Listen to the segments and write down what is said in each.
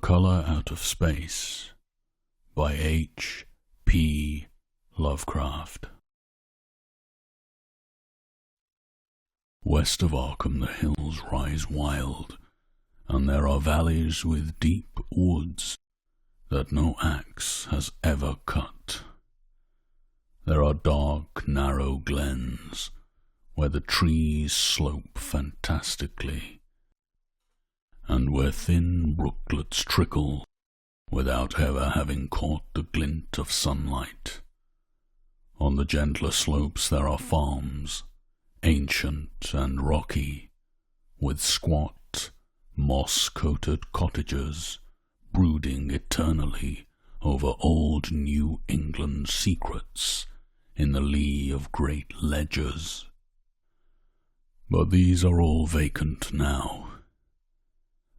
Color Out of Space by H. P. Lovecraft. West of Arkham the hills rise wild, and there are valleys with deep woods that no axe has ever cut. There are dark, narrow glens where the trees slope fantastically, and where thin brooklets trickle without ever having caught the glint of sunlight. On the gentler slopes there are farms, ancient and rocky, with squat, moss-coated cottages brooding eternally over old New England secrets in the lee of great ledgers. But these are all vacant now,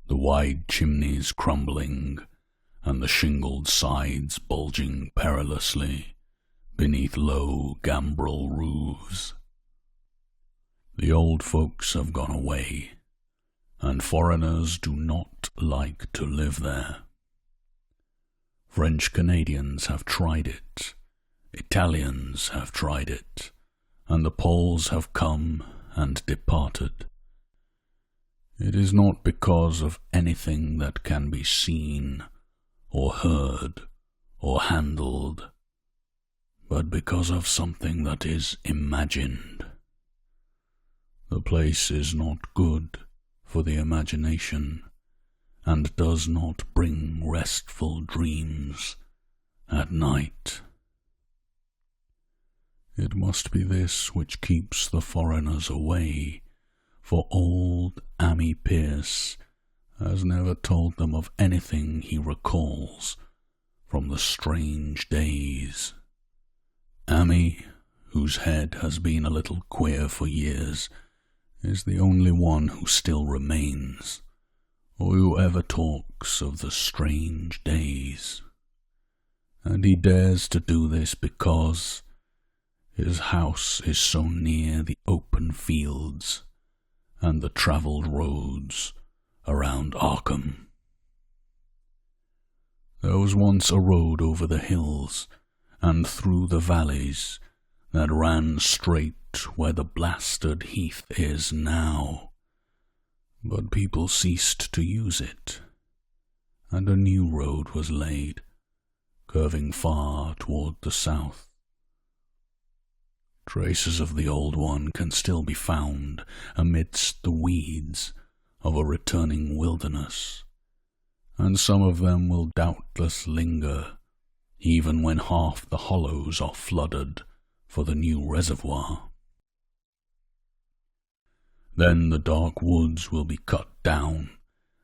the wide chimneys crumbling and the shingled sides bulging perilously beneath low gambrel roofs. The old folks have gone away, and foreigners do not like to live there. French Canadians have tried it, Italians have tried it, and the Poles have come and departed. It is not because of anything that can be seen, or heard, or handled, but because of something that is imagined. The place is not good for the imagination, and does not bring restful dreams at night. It must be this which keeps the foreigners away, for old Ammi Pierce has never told them of anything he recalls from the strange days. Ammi, whose head has been a little queer for years, is the only one who still remains, or who ever talks of the strange days. And he dares to do this because his house is so near the open fields and the travelled roads around Arkham. There was once a road over the hills and through the valleys that ran straight where the blasted heath is now, but people ceased to use it, and a new road was laid, curving far toward the south. Traces of the old one can still be found amidst the weeds of a returning wilderness, and some of them will doubtless linger even when half the hollows are flooded for the new reservoir. Then the dark woods will be cut down,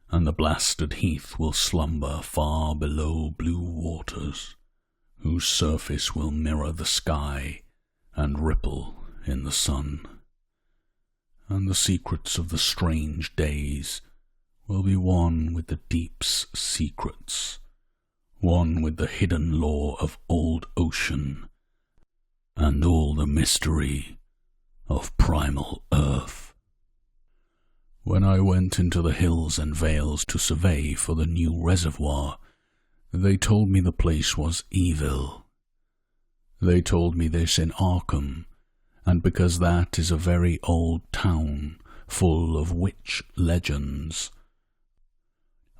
and the blasted heath will slumber far below blue waters, whose surface will mirror the sky and ripple in the sun. And the secrets of the strange days will be one with the deep's secrets, one with the hidden lore of old ocean, and all the mystery of primal earth. When I went into the hills and vales to survey for the new reservoir, they told me the place was evil. They told me this in Arkham, and because that is a very old town full of witch legends,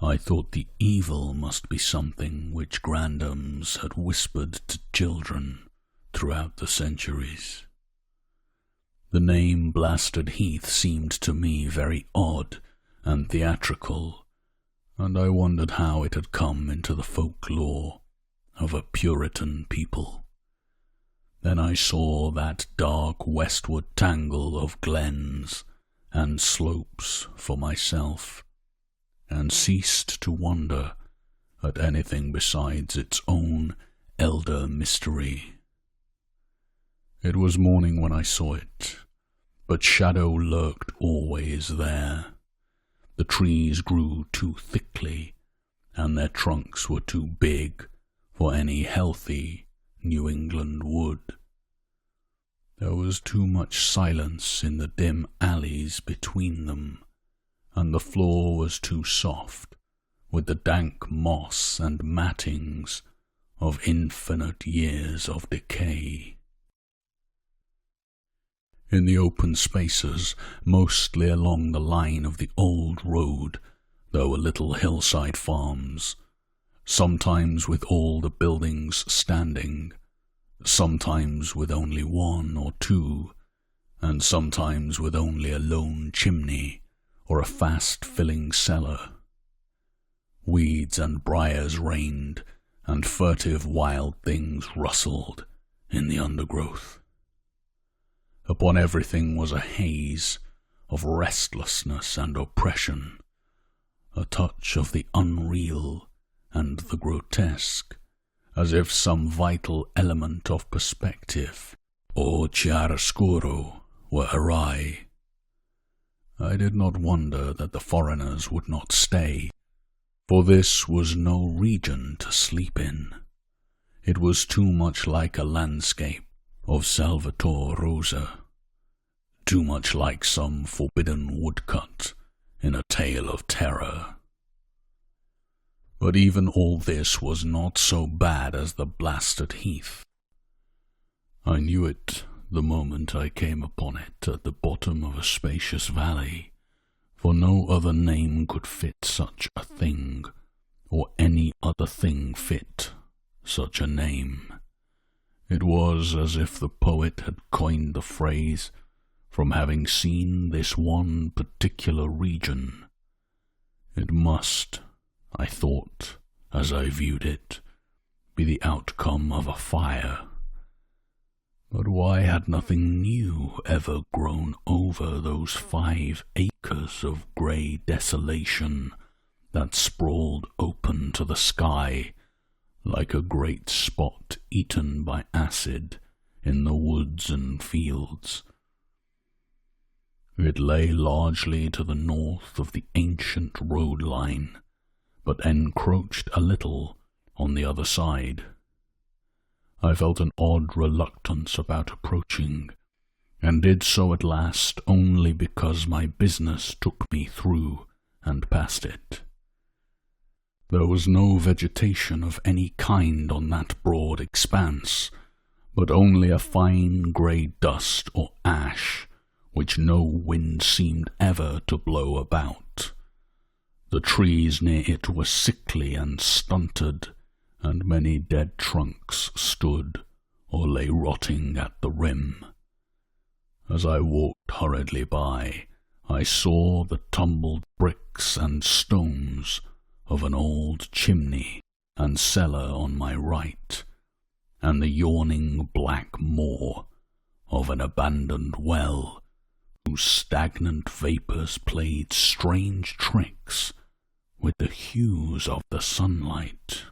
I thought the evil must be something which grandams had whispered to children throughout the centuries. The name Blasted Heath seemed to me very odd and theatrical, and I wondered how it had come into the folklore of a Puritan people. Then I saw that dark westward tangle of glens and slopes for myself, and ceased to wonder at anything besides its own elder mystery. It was morning when I saw it, but shadow lurked always there. The trees grew too thickly, and their trunks were too big for any healthy New England wood. There was too much silence in the dim alleys between them, and the floor was too soft with the dank moss and mattings of infinite years of decay. In the open spaces, mostly along the line of the old road, there were little hillside farms, sometimes with all the buildings standing, sometimes with only one or two, and sometimes with only a lone chimney or a fast-filling cellar. Weeds and briars reigned, and furtive wild things rustled in the undergrowth. Upon everything was a haze of restlessness and oppression, a touch of the unreal and the grotesque, as if some vital element of perspective, or chiaroscuro, were awry. I did not wonder that the foreigners would not stay, for this was no region to sleep in. It was too much like a landscape of Salvator Rosa, too much like some forbidden woodcut in a tale of terror. But even all this was not so bad as the blasted heath. I knew it the moment I came upon it at the bottom of a spacious valley, for no other name could fit such a thing, or any other thing fit such a name. It was as if the poet had coined the phrase from having seen this one particular region. It must, I thought, as I viewed it, be the outcome of a fire. But why had nothing new ever grown over those 5 acres of grey desolation that sprawled open to the sky like a great spot eaten by acid in the woods and fields? It lay largely to the north of the ancient road line, but encroached a little on the other side. I felt an odd reluctance about approaching, and did so at last only because my business took me through and past it. There was no vegetation of any kind on that broad expanse, but only a fine grey dust or ash, which no wind seemed ever to blow about. The trees near it were sickly and stunted, and many dead trunks stood or lay rotting at the rim. As I walked hurriedly by, I saw the tumbled bricks and stones of an old chimney and cellar on my right, and the yawning black maw of an abandoned well, whose stagnant vapours played strange tricks with the hues of the sunlight.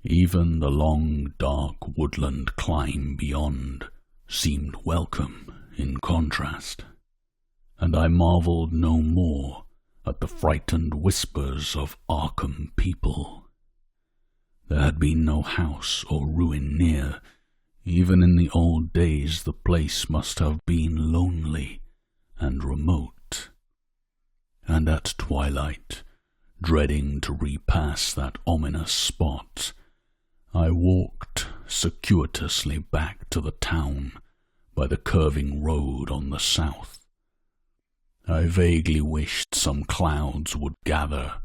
Even the long, dark woodland climb beyond seemed welcome in contrast, and I marvelled no more at the frightened whispers of Arkham people. There had been no house or ruin near. Even in the old days the place must have been lonely and remote. And at twilight, dreading to repass that ominous spot, I walked circuitously back to the town by the curving road on the south. I vaguely wished some clouds would gather,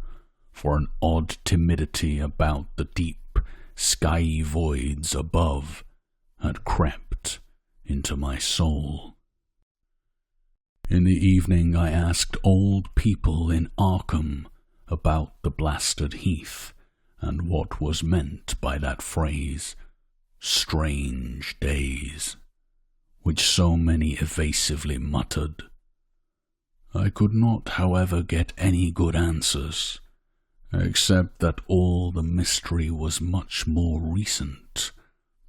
for an odd timidity about the deep, skyey voids above had crept into my soul. In the evening I asked old people in Arkham about the blasted heath, and what was meant by that phrase, "strange days," which so many evasively muttered. I could not, however, get any good answers, except that all the mystery was much more recent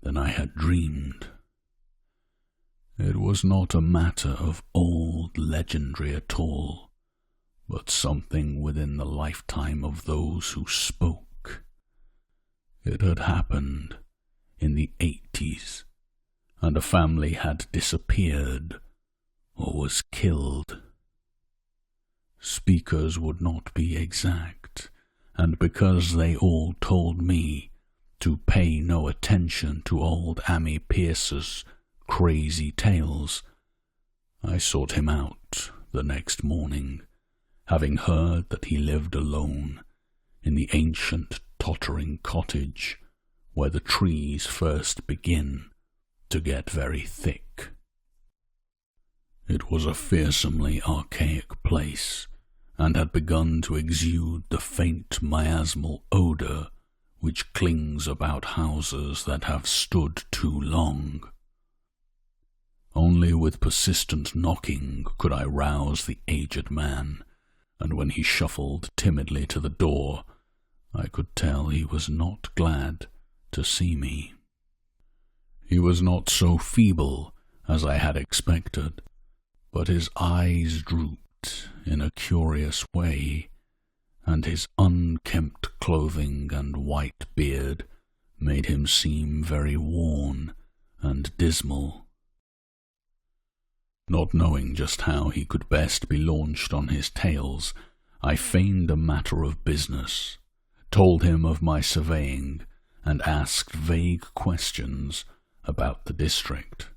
than I had dreamed. It was not a matter of old legendary at all, but something within the lifetime of those who spoke. It had happened in the 80s, and a family had disappeared or was killed. Speakers would not be exact. and because they all told me to pay no attention to old Ammi Pierce's crazy tales, I sought him out the next morning, having heard that he lived alone in the ancient tottering cottage where the trees first begin to get very thick. It was a fearsomely archaic place, and had begun to exude the faint miasmal odour which clings about houses that have stood too long. Only with persistent knocking could I rouse the aged man, and when he shuffled timidly to the door, I could tell he was not glad to see me. He was not so feeble as I had expected, but his eyes drooped in a curious way, and his unkempt clothing and white beard made him seem very worn and dismal. Not knowing just how he could best be launched on his tales, I feigned a matter of business, told him of my surveying, and asked vague questions about the district.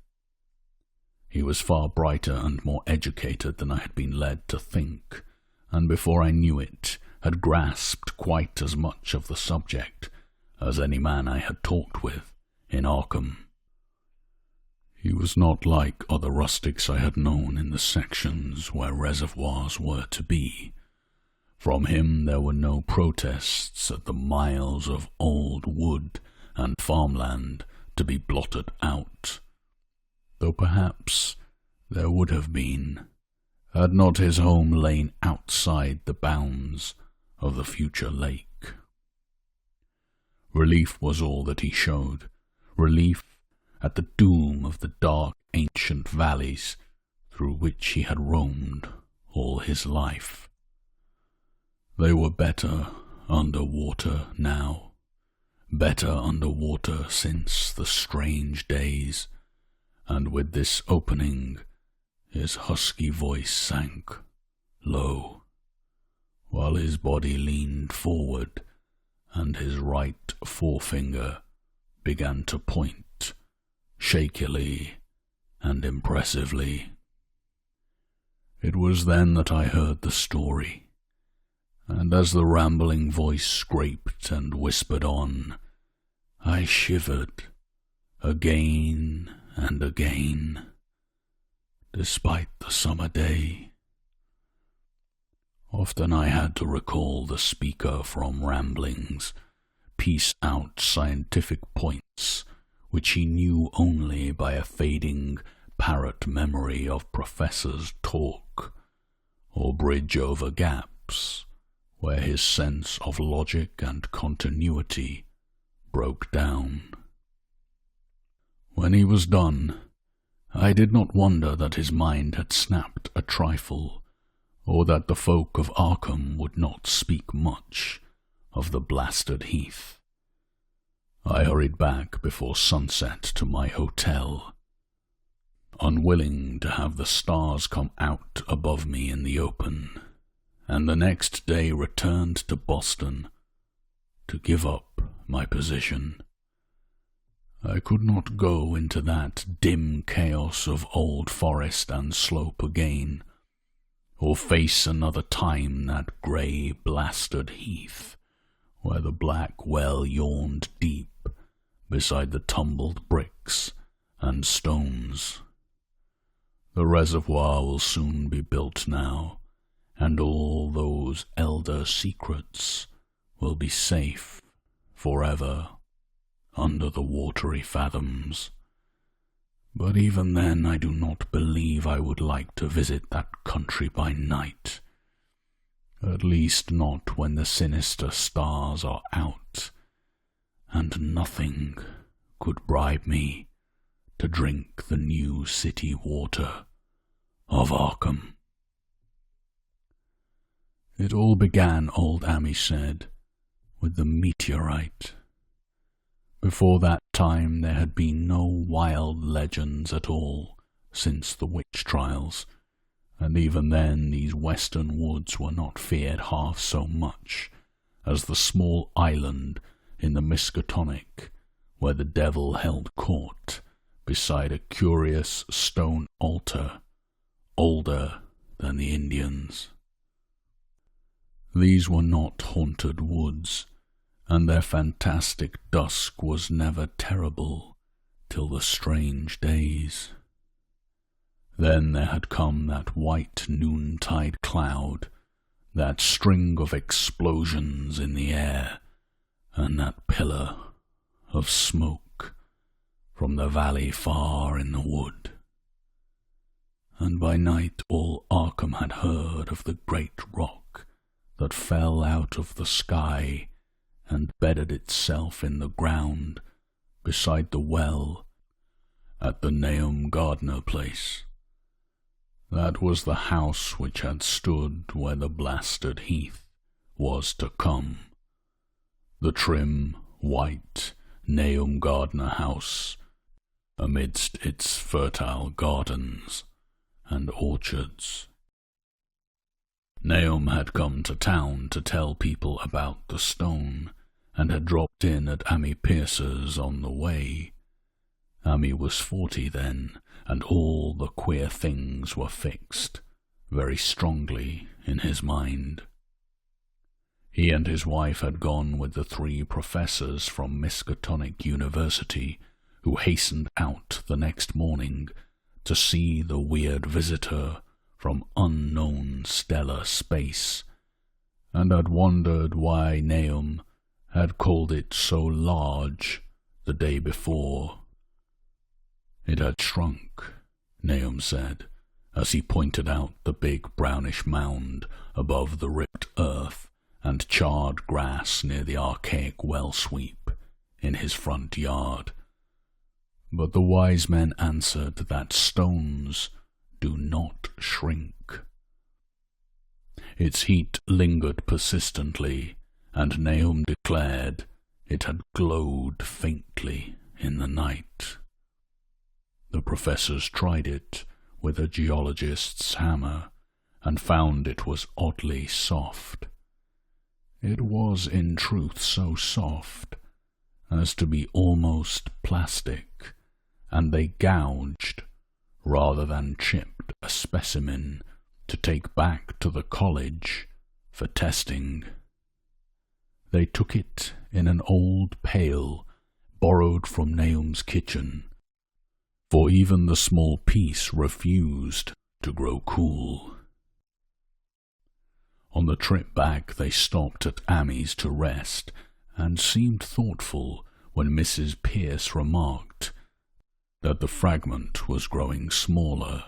He was far brighter and more educated than I had been led to think, and before I knew it, had grasped quite as much of the subject as any man I had talked with in Arkham. He was not like other rustics I had known in the sections where reservoirs were to be. From him there were no protests at the miles of old wood and farmland to be blotted out, though perhaps there would have been, had not his home lain outside the bounds of the future lake. Relief was all that he showed, relief at the doom of the dark ancient valleys through which he had roamed all his life. They were better under water now, better under water since the strange days, and with this opening his husky voice sank low, while his body leaned forward and his right forefinger began to point shakily and impressively. It was then that I heard the story, and as the rambling voice scraped and whispered on, I shivered again and again, despite the summer day. Often I had to recall the speaker from ramblings, piece out scientific points which he knew only by a fading parrot memory of professors' talk, or bridge over gaps where his sense of logic and continuity broke down. When he was done, I did not wonder that his mind had snapped a trifle, or that the folk of Arkham would not speak much of the blasted heath. I hurried back before sunset to my hotel, unwilling to have the stars come out above me in the open, and the next day returned to Boston to give up my position. I could not go into that dim chaos of old forest and slope again, or face another time that grey blasted heath, where the black well yawned deep beside the tumbled bricks and stones. The reservoir will soon be built now, and all those elder secrets will be safe forever under the watery fathoms. But even then I do not believe I would like to visit that country by night, at least not when the sinister stars are out, and nothing could bribe me to drink the new city water of Arkham. It all began, old Ammi said, with the meteorite. Before that time there had been no wild legends at all since the witch trials, and even then these western woods were not feared half so much as the small island in the Miskatonic where the devil held court beside a curious stone altar, older than the Indians. These were not haunted woods, and their fantastic dusk was never terrible till the strange days. Then there had come that white noontide cloud, that string of explosions in the air, and that pillar of smoke from the valley far in the wood. And by night all Arkham had heard of the great rock that fell out of the sky and bedded itself in the ground beside the well at the Nahum Gardner place. That was the house which had stood where the blasted heath was to come, the trim, white Nahum Gardner house amidst its fertile gardens and orchards. Nahum had come to town to tell people about the stone, and had dropped in at Ammi Pierce's on the way. Ammi was 40 then, and all the queer things were fixed very strongly in his mind. He and his wife had gone with the 3 professors from Miskatonic University, who hastened out the next morning to see the weird visitor from unknown stellar space, and had wondered why Nahum had called it so large the day before. It had shrunk, Nahum said, as he pointed out the big brownish mound above the ripped earth and charred grass near the archaic well sweep in his front yard. But the wise men answered that stones do not shrink. Its heat lingered persistently, and Nahum declared it had glowed faintly in the night. The professors tried it with a geologist's hammer, and found it was oddly soft. It was in truth so soft as to be almost plastic, and they gouged rather than chipped a specimen to take back to the college for testing. They took it in an old pail borrowed from Nahum's kitchen, for even the small piece refused to grow cool. On the trip back they stopped at Ammi's to rest, and seemed thoughtful when Mrs. Pierce remarked that the fragment was growing smaller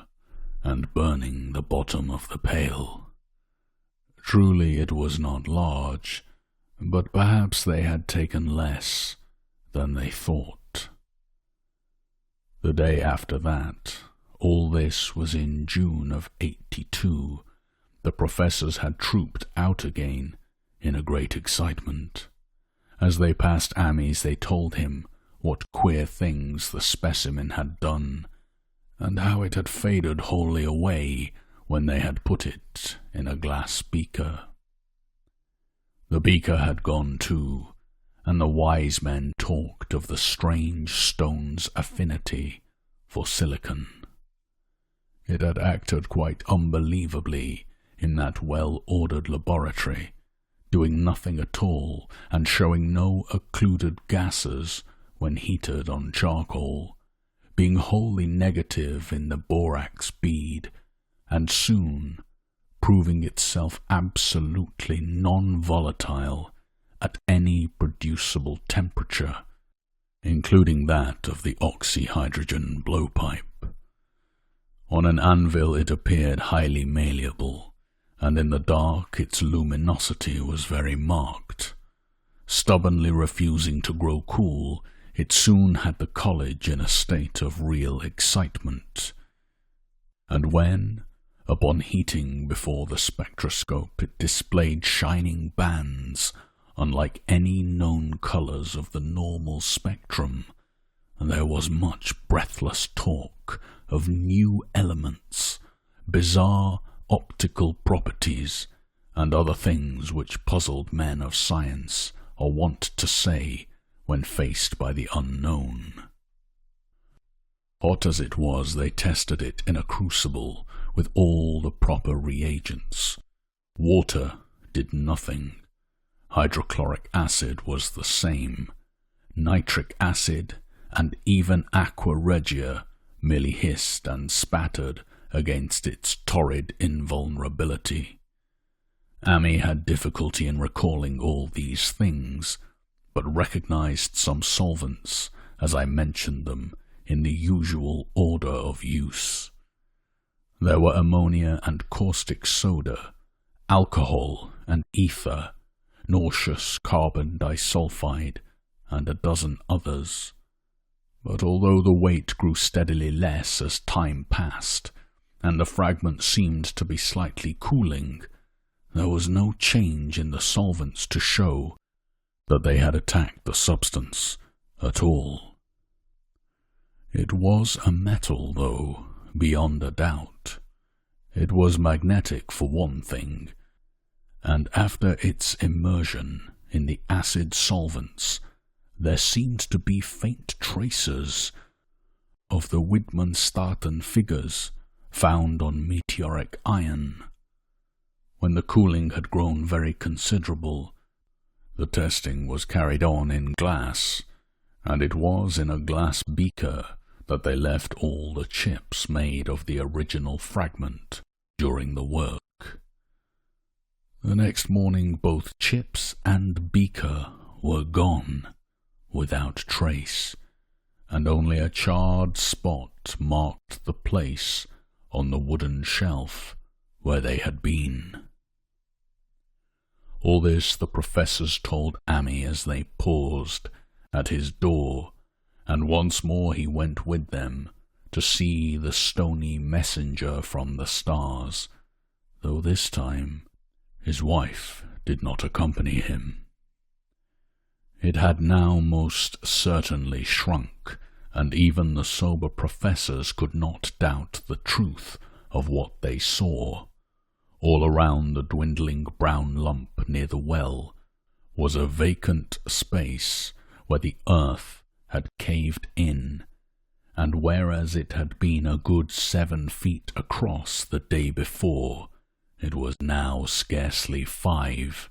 and burning the bottom of the pail. Truly it was not large, but perhaps they had taken less than they thought. The day after that, all this was in June of '82, the professors had trooped out again in a great excitement. As they passed Ammi's they told him what queer things the specimen had done, and how it had faded wholly away when they had put it in a glass beaker. The beaker had gone too, and the wise men talked of the strange stone's affinity for silicon. It had acted quite unbelievably in that well-ordered laboratory, doing nothing at all and showing no occluded gases when heated on charcoal, being wholly negative in the borax bead, and soon proving itself absolutely non-volatile at any producible temperature, including that of the oxyhydrogen blowpipe. On an anvil it appeared highly malleable, and in the dark its luminosity was very marked. Stubbornly refusing to grow cool, it soon had the college in a state of real excitement. And when, upon heating before the spectroscope, it displayed shining bands unlike any known colours of the normal spectrum, there was much breathless talk of new elements, bizarre optical properties, and other things which puzzled men of science are wont to say when faced by the unknown. Hot as it was, they tested it in a crucible with all the proper reagents. Water did nothing. Hydrochloric acid was the same. Nitric acid and even aqua regia merely hissed and spattered against its torrid invulnerability. Amy had difficulty in recalling all these things, but recognized some solvents as I mentioned them in the usual order of use. There were ammonia and caustic soda, alcohol and ether, nauseous carbon disulfide, and a dozen others. But although the weight grew steadily less as time passed, and the fragment seemed to be slightly cooling, there was no change in the solvents to show that they had attacked the substance at all. It was a metal, though, beyond a doubt. It was magnetic for one thing, and after its immersion in the acid solvents, there seemed to be faint traces of the Widmanstatten figures found on meteoric iron. When the cooling had grown very considerable, the testing was carried on in glass, and it was in a glass beaker that they left all the chips made of the original fragment during the work. The next morning both chips and beaker were gone, without trace, and only a charred spot marked the place on the wooden shelf where they had been. All this the professors told Amy as they paused at his door, and once more he went with them to see the stony messenger from the stars, though this time his wife did not accompany him. It had now most certainly shrunk, and even the sober professors could not doubt the truth of what they saw. All around the dwindling brown lump near the well was a vacant space where the earth had caved in, and whereas it had been a good 7 feet across the day before, it was now scarcely 5.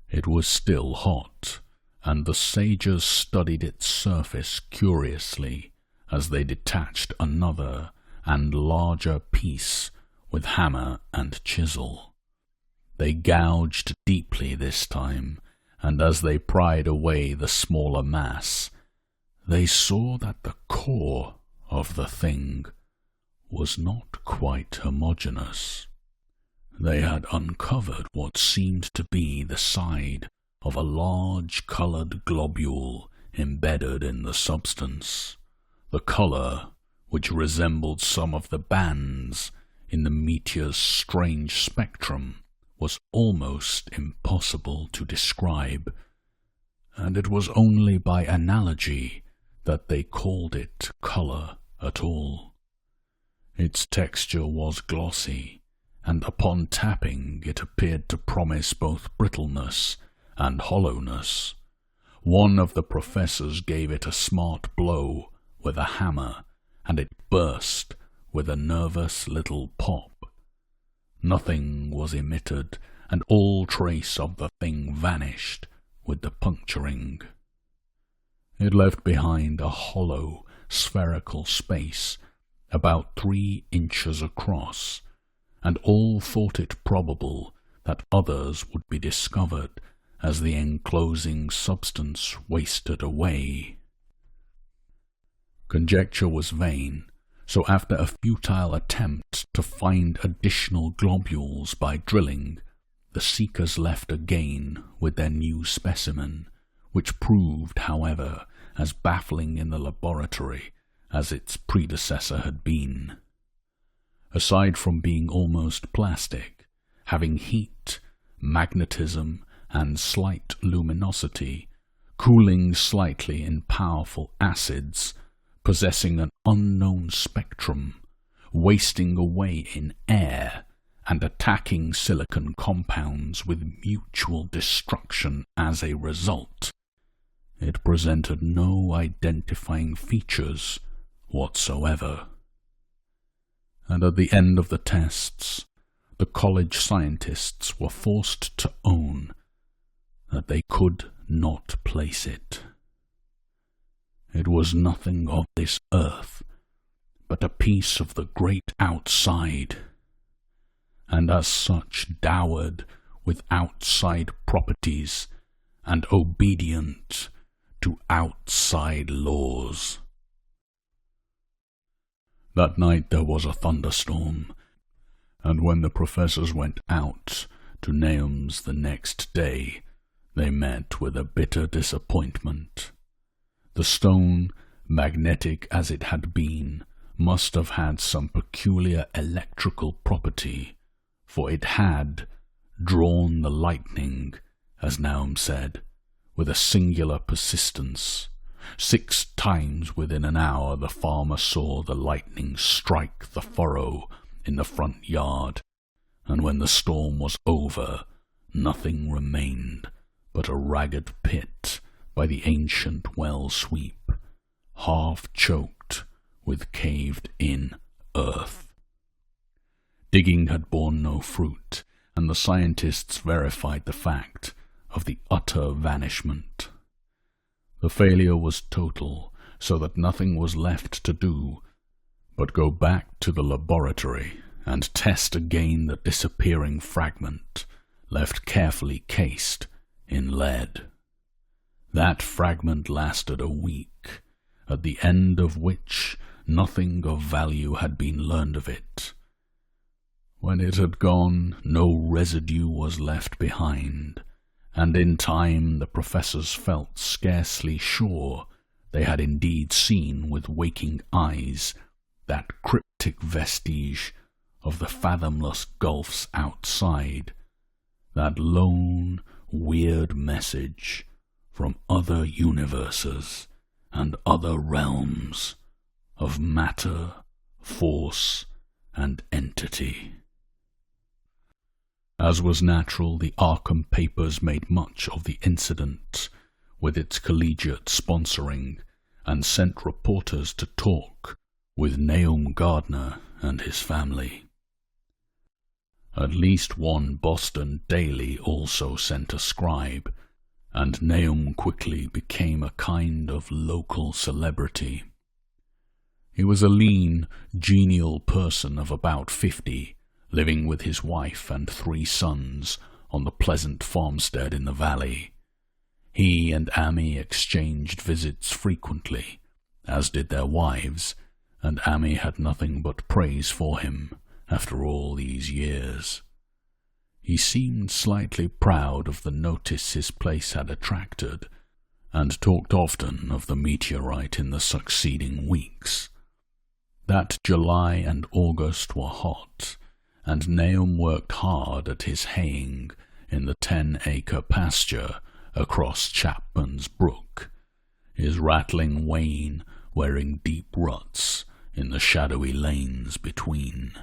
It was still hot, and the sages studied its surface curiously as they detached another and larger piece with hammer and chisel. They gouged deeply this time, and as they pried away the smaller mass, they saw that the core of the thing was not quite homogeneous. They had uncovered what seemed to be the side of a large coloured globule embedded in the substance. The colour, which resembled some of the bands in the meteor's strange spectrum, was almost impossible to describe, and it was only by analogy that they called it colour at all. Its texture was glossy, and upon tapping it appeared to promise both brittleness and hollowness. One of the professors gave it a smart blow with a hammer, and it burst with a nervous little pop. Nothing was emitted, and all trace of the thing vanished with the puncturing. It left behind a hollow, spherical space about 3 inches across, and all thought it probable that others would be discovered as the enclosing substance wasted away. Conjecture was vain, so after a futile attempt to find additional globules by drilling, the seekers left again with their new specimen, which proved, however, as baffling in the laboratory as its predecessor had been. Aside from being almost plastic, having heat, magnetism, and slight luminosity, cooling slightly in powerful acids, possessing an unknown spectrum, wasting away in air, and attacking silicon compounds with mutual destruction as a result, it presented no identifying features whatsoever. And at the end of the tests, the college scientists were forced to own that they could not place it. It was nothing of this earth, but a piece of the great outside, and as such dowered with outside properties and obedient to outside laws. That night there was a thunderstorm, and when the professors went out to Nahum's the next day, they met with a bitter disappointment. The stone, magnetic as it had been, must have had some peculiar electrical property, for it had drawn the lightning, as Nahum said, with a singular persistence. 6 times within an hour the farmer saw the lightning strike the furrow in the front yard, and when the storm was over, nothing remained but a ragged pit by the ancient well sweep, half choked with caved-in earth. Digging had borne no fruit, and the scientists verified the fact of the utter vanishment. The failure was total, so that nothing was left to do but go back to the laboratory and test again the disappearing fragment, left carefully cased in lead. That fragment lasted a week, at the end of which nothing of value had been learned of it. When it had gone, no residue was left behind, and in time the professors felt scarcely sure they had indeed seen with waking eyes that cryptic vestige of the fathomless gulfs outside, that lone, weird message from other universes and other realms of matter, force, and entity. As was natural, the Arkham papers made much of the incident with its collegiate sponsoring, and sent reporters to talk with Nahum Gardner and his family. At least one Boston daily also sent a scribe, and Nahum quickly became a kind of local celebrity. He was a lean, genial person of about 50, living with his wife and 3 sons on the pleasant farmstead in the valley. He and Amy exchanged visits frequently, as did their wives, and Amy had nothing but praise for him after all these years. He seemed slightly proud of the notice his place had attracted, and talked often of the meteorite in the succeeding weeks. That July and August were hot, and Nahum worked hard at his haying in the 10-acre pasture across Chapman's Brook, his rattling wain wearing deep ruts in the shadowy lanes between.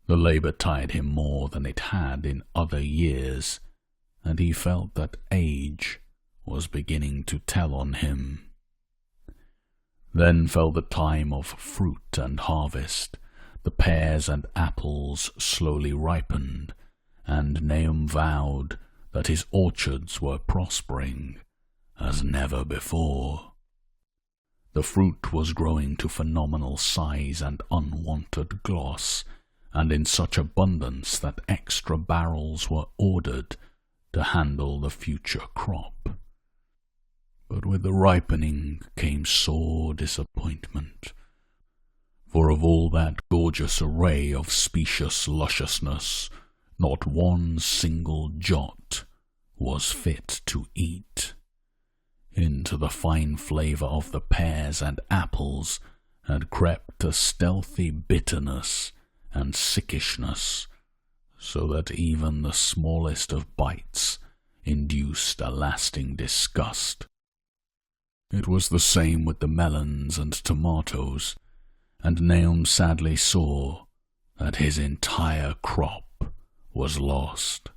The labour tired him more than it had in other years, and he felt that age was beginning to tell on him. Then fell the time of fruit and harvest. The pears and apples slowly ripened, and Nahum vowed that his orchards were prospering as never before. The fruit was growing to phenomenal size and unwonted gloss, and in such abundance that extra barrels were ordered to handle the future crop. But with the ripening came sore disappointment, for of all that gorgeous array of specious lusciousness, not one single jot was fit to eat. Into the fine flavour of the pears and apples had crept a stealthy bitterness and sickishness, so that even the smallest of bites induced a lasting disgust. It was the same with the melons and tomatoes, and Nahum sadly saw that his entire crop was lost.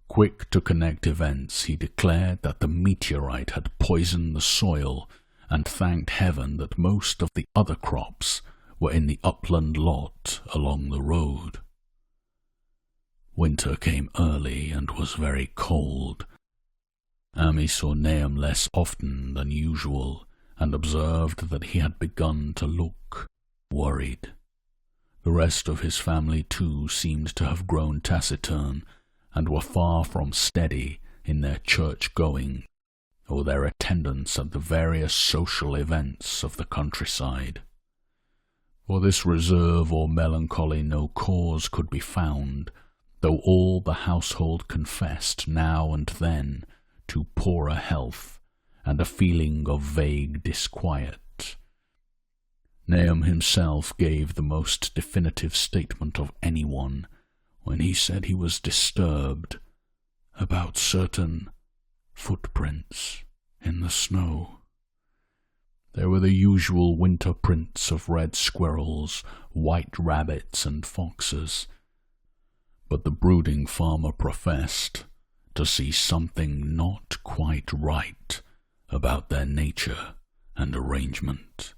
Quick to connect events, he declared that the meteorite had poisoned the soil and thanked heaven that most of the other crops were in the upland lot along the road. Winter came early and was very cold. Amy saw Nahum less often than usual and observed that he had begun to look worried. The rest of his family too seemed to have grown taciturn and were far from steady in their church-going or their attendance at the various social events of the countryside. For this reserve or melancholy no cause could be found, though all the household confessed now and then to poorer health and a feeling of vague disquiet. Nahum himself gave the most definitive statement of anyone when he said he was disturbed about certain footprints in the snow. There were the usual winter prints of red squirrels, white rabbits, and foxes, but the brooding farmer professed to see something not quite right about their nature and arrangement.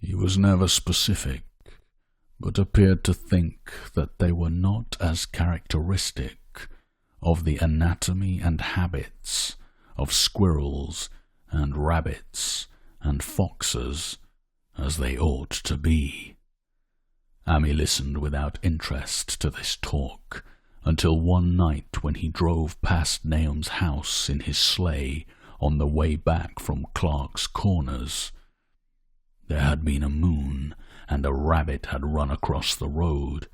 He was never specific, but appeared to think that they were not as characteristic of the anatomy and habits of squirrels and rabbits and foxes as they ought to be. Amy listened without interest to this talk until one night when he drove past Nahum's house in his sleigh on the way back from Clark's Corners. There had been a moon, and a rabbit had run across the road,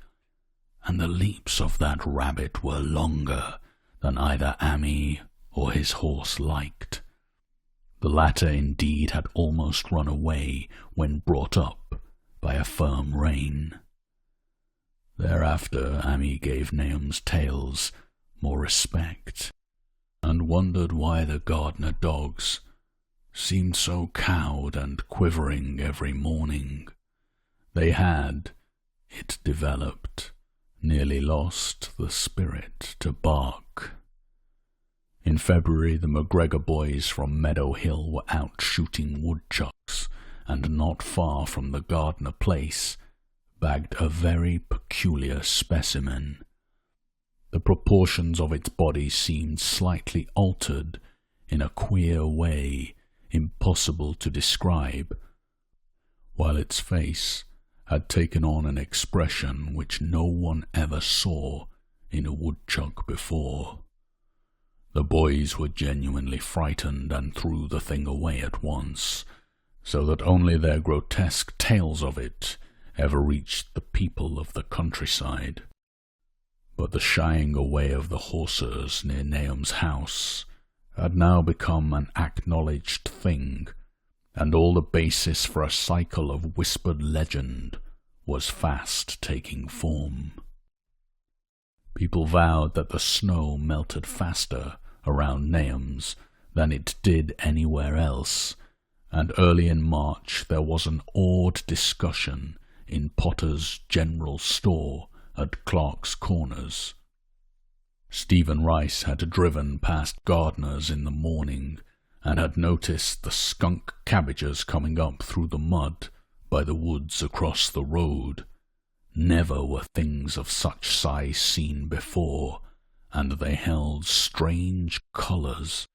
and the leaps of that rabbit were longer than either Amy or his horse liked. The latter indeed had almost run away when brought up by a firm rein. Thereafter Amy gave Nahum's tales more respect, and wondered why the gardener dogs seemed so cowed and quivering every morning. They had, it developed, nearly lost the spirit to bark. In February the McGregor boys from Meadow Hill were out shooting woodchucks, and not far from the Gardner place bagged a very peculiar specimen. The proportions of its body seemed slightly altered in a queer way impossible to describe, while its face had taken on an expression which no one ever saw in a woodchuck before. The boys were genuinely frightened and threw the thing away at once, so that only their grotesque tales of it ever reached the people of the countryside. But the shying away of the horses near Nahum's house had now become an acknowledged thing, and all the basis for a cycle of whispered legend was fast taking form. People vowed that the snow melted faster around Nahum's than it did anywhere else, and early in March there was an awed discussion in Potter's General Store at Clark's Corners. Stephen Rice had driven past Gardner's in the morning and had noticed the skunk cabbages coming up through the mud by the woods across the road. Never were things of such size seen before, and they held strange colours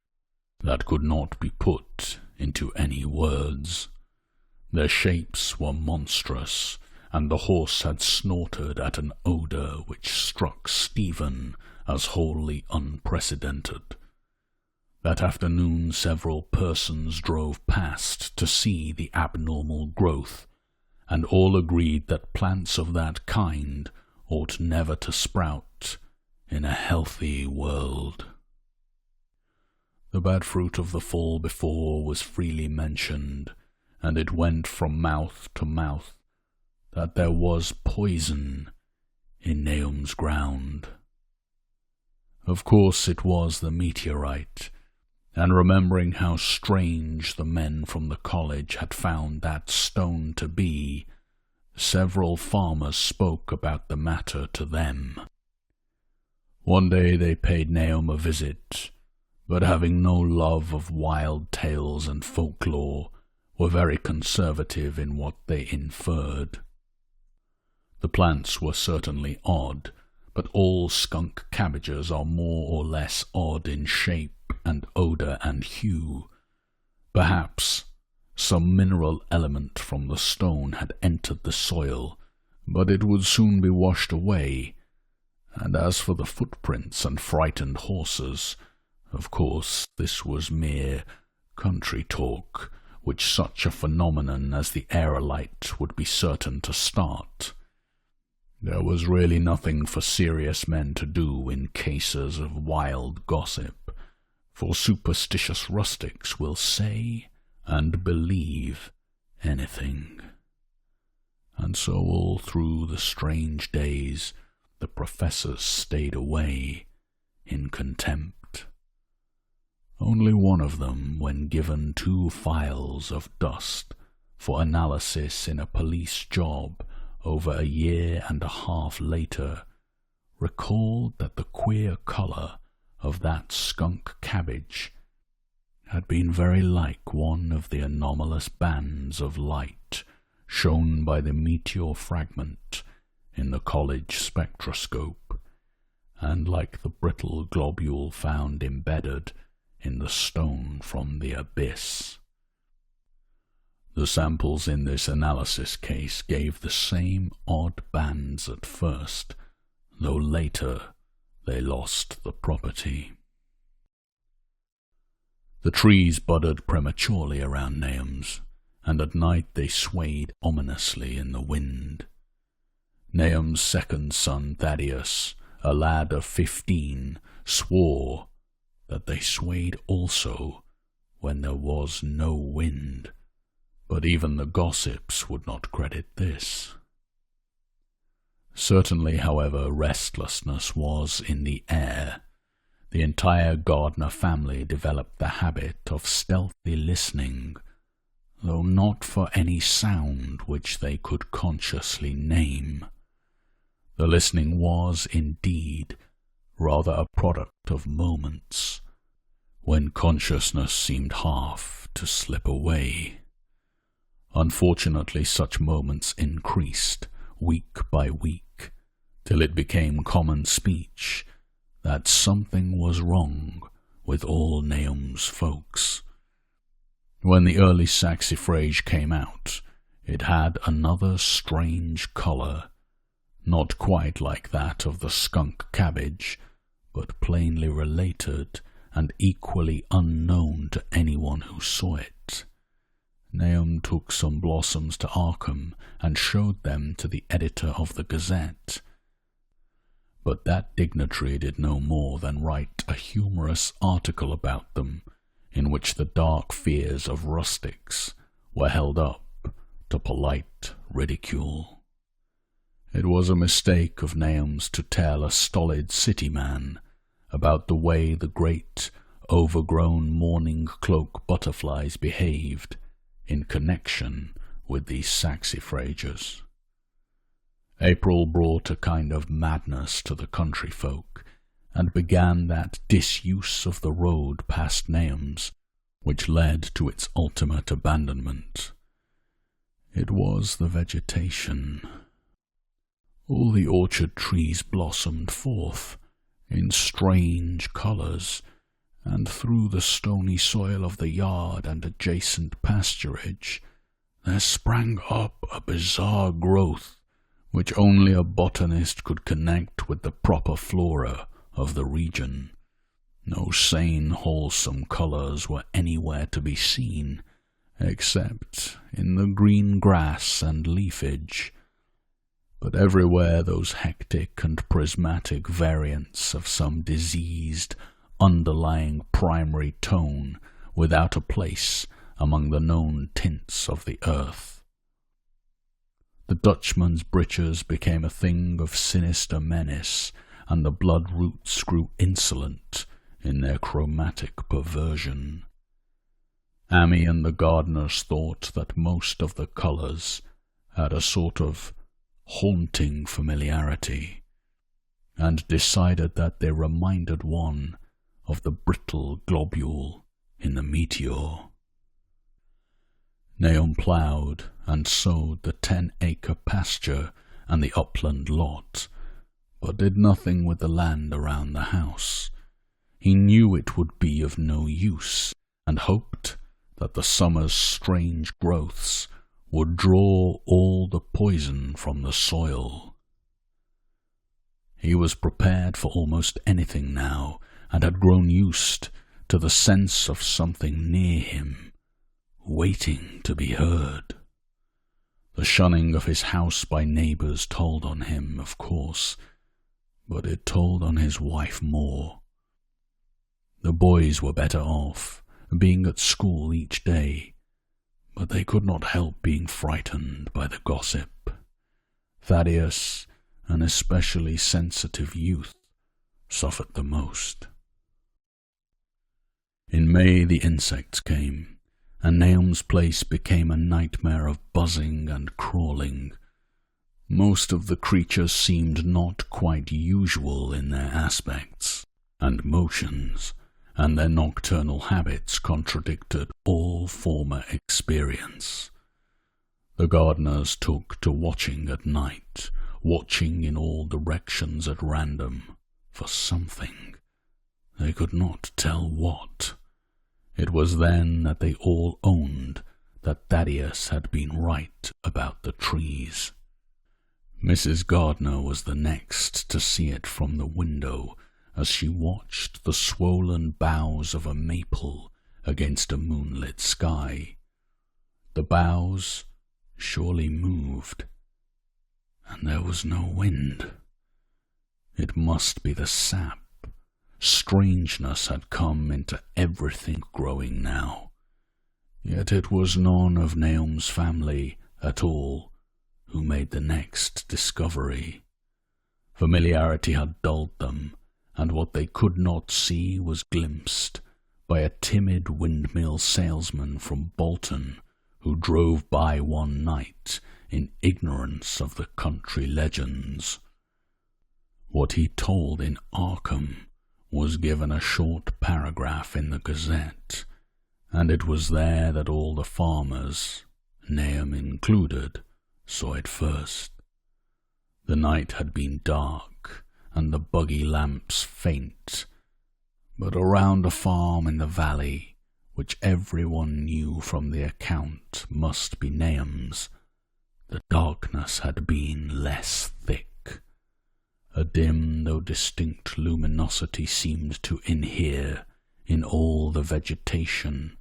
that could not be put into any words. Their shapes were monstrous, and the horse had snorted at an odour which struck Stephen as wholly unprecedented. That afternoon several persons drove past to see the abnormal growth, and all agreed that plants of that kind ought never to sprout in a healthy world. The bad fruit of the fall before was freely mentioned, and it went from mouth to mouth that there was poison in Nahum's ground. Of course it was the meteorite, and remembering how strange the men from the college had found that stone to be, several farmers spoke about the matter to them. One day they paid Nahum a visit, but having no love of wild tales and folklore, were very conservative in what they inferred. The plants were certainly odd, but all skunk cabbages are more or less odd in shape and odour and hue. Perhaps some mineral element from the stone had entered the soil, but it would soon be washed away, and as for the footprints and frightened horses, of course this was mere country talk, which such a phenomenon as the aerolite would be certain to start. There was really nothing for serious men to do in cases of wild gossip, for superstitious rustics will say and believe anything. And so all through the strange days the professors stayed away in contempt. Only one of them, when given 2 phials of dust for analysis in a police job over a year and a half later, recalled that the queer colour of that skunk cabbage had been very like one of the anomalous bands of light shown by the meteor fragment in the college spectroscope, and like the brittle globule found embedded in the stone from the abyss. The samples in this analysis case gave the same odd bands at first, though later they lost the property. The trees budded prematurely around Nahum's, and at night they swayed ominously in the wind. Nahum's second son, Thaddeus, a lad of 15, swore that they swayed also when there was no wind, but even the gossips would not credit this. Certainly, however, restlessness was in the air. The entire Gardner family developed the habit of stealthy listening, though not for any sound which they could consciously name. The listening was, indeed, rather a product of moments, when consciousness seemed half to slip away. Unfortunately, such moments increased, week by week, till it became common speech that something was wrong with all Nahum's folks. When the early saxifrage came out, it had another strange colour, not quite like that of the skunk cabbage, but plainly related and equally unknown to anyone who saw it. Nahum took some blossoms to Arkham and showed them to the editor of the Gazette. But that dignitary did no more than write a humorous article about them, in which the dark fears of rustics were held up to polite ridicule. It was a mistake of Nahum's to tell a stolid city man about the way the great, overgrown mourning cloak butterflies behaved in connection with these saxifrages. April brought a kind of madness to the country folk, and began that disuse of the road past Nahum's, which led to its ultimate abandonment. It was the vegetation. All the orchard trees blossomed forth in strange colours, and through the stony soil of the yard and adjacent pasturage there sprang up a bizarre growth which only a botanist could connect with the proper flora of the region. No sane, wholesome colours were anywhere to be seen, except in the green grass and leafage, but everywhere those hectic and prismatic variants of some diseased, underlying primary tone without a place among the known tints of the earth. The Dutchman's breeches became a thing of sinister menace, and the blood roots grew insolent in their chromatic perversion. Amy and the gardeners thought that most of the colours had a sort of haunting familiarity, and decided that they reminded one of the brittle globule in the meteor. Nahum ploughed and sowed the 10-acre pasture and the upland lot, but did nothing with the land around the house. He knew it would be of no use, and hoped that the summer's strange growths would draw all the poison from the soil. He was prepared for almost anything now, and had grown used to the sense of something near him, waiting to be heard. The shunning of his house by neighbours told on him, of course, but it told on his wife more. The boys were better off, being at school each day, but they could not help being frightened by the gossip. Thaddeus, an especially sensitive youth, suffered the most. In May the insects came, and Nahum's place became a nightmare of buzzing and crawling. Most of the creatures seemed not quite usual in their aspects and motions, and their nocturnal habits contradicted all former experience. The gardeners took to watching at night, watching in all directions at random, for something. They could not tell what. It was then that they all owned that Thaddeus had been right about the trees. Mrs. Gardner was the next to see it from the window as she watched the swollen boughs of a maple against a moonlit sky. The boughs surely moved, and there was no wind. It must be the sap. Strangeness had come into everything growing now. Yet it was none of Nahum's family at all who made the next discovery. Familiarity had dulled them, and what they could not see was glimpsed by a timid windmill salesman from Bolton who drove by one night in ignorance of the country legends. What he told in Arkham was given a short paragraph in the Gazette, and it was there that all the farmers, Nahum included, saw it first. The night had been dark, and the buggy lamps faint, but around a farm in the valley, which everyone knew from the account must be Nahum's, the darkness had been less thick. A dim though distinct luminosity seemed to inhere in all the vegetation,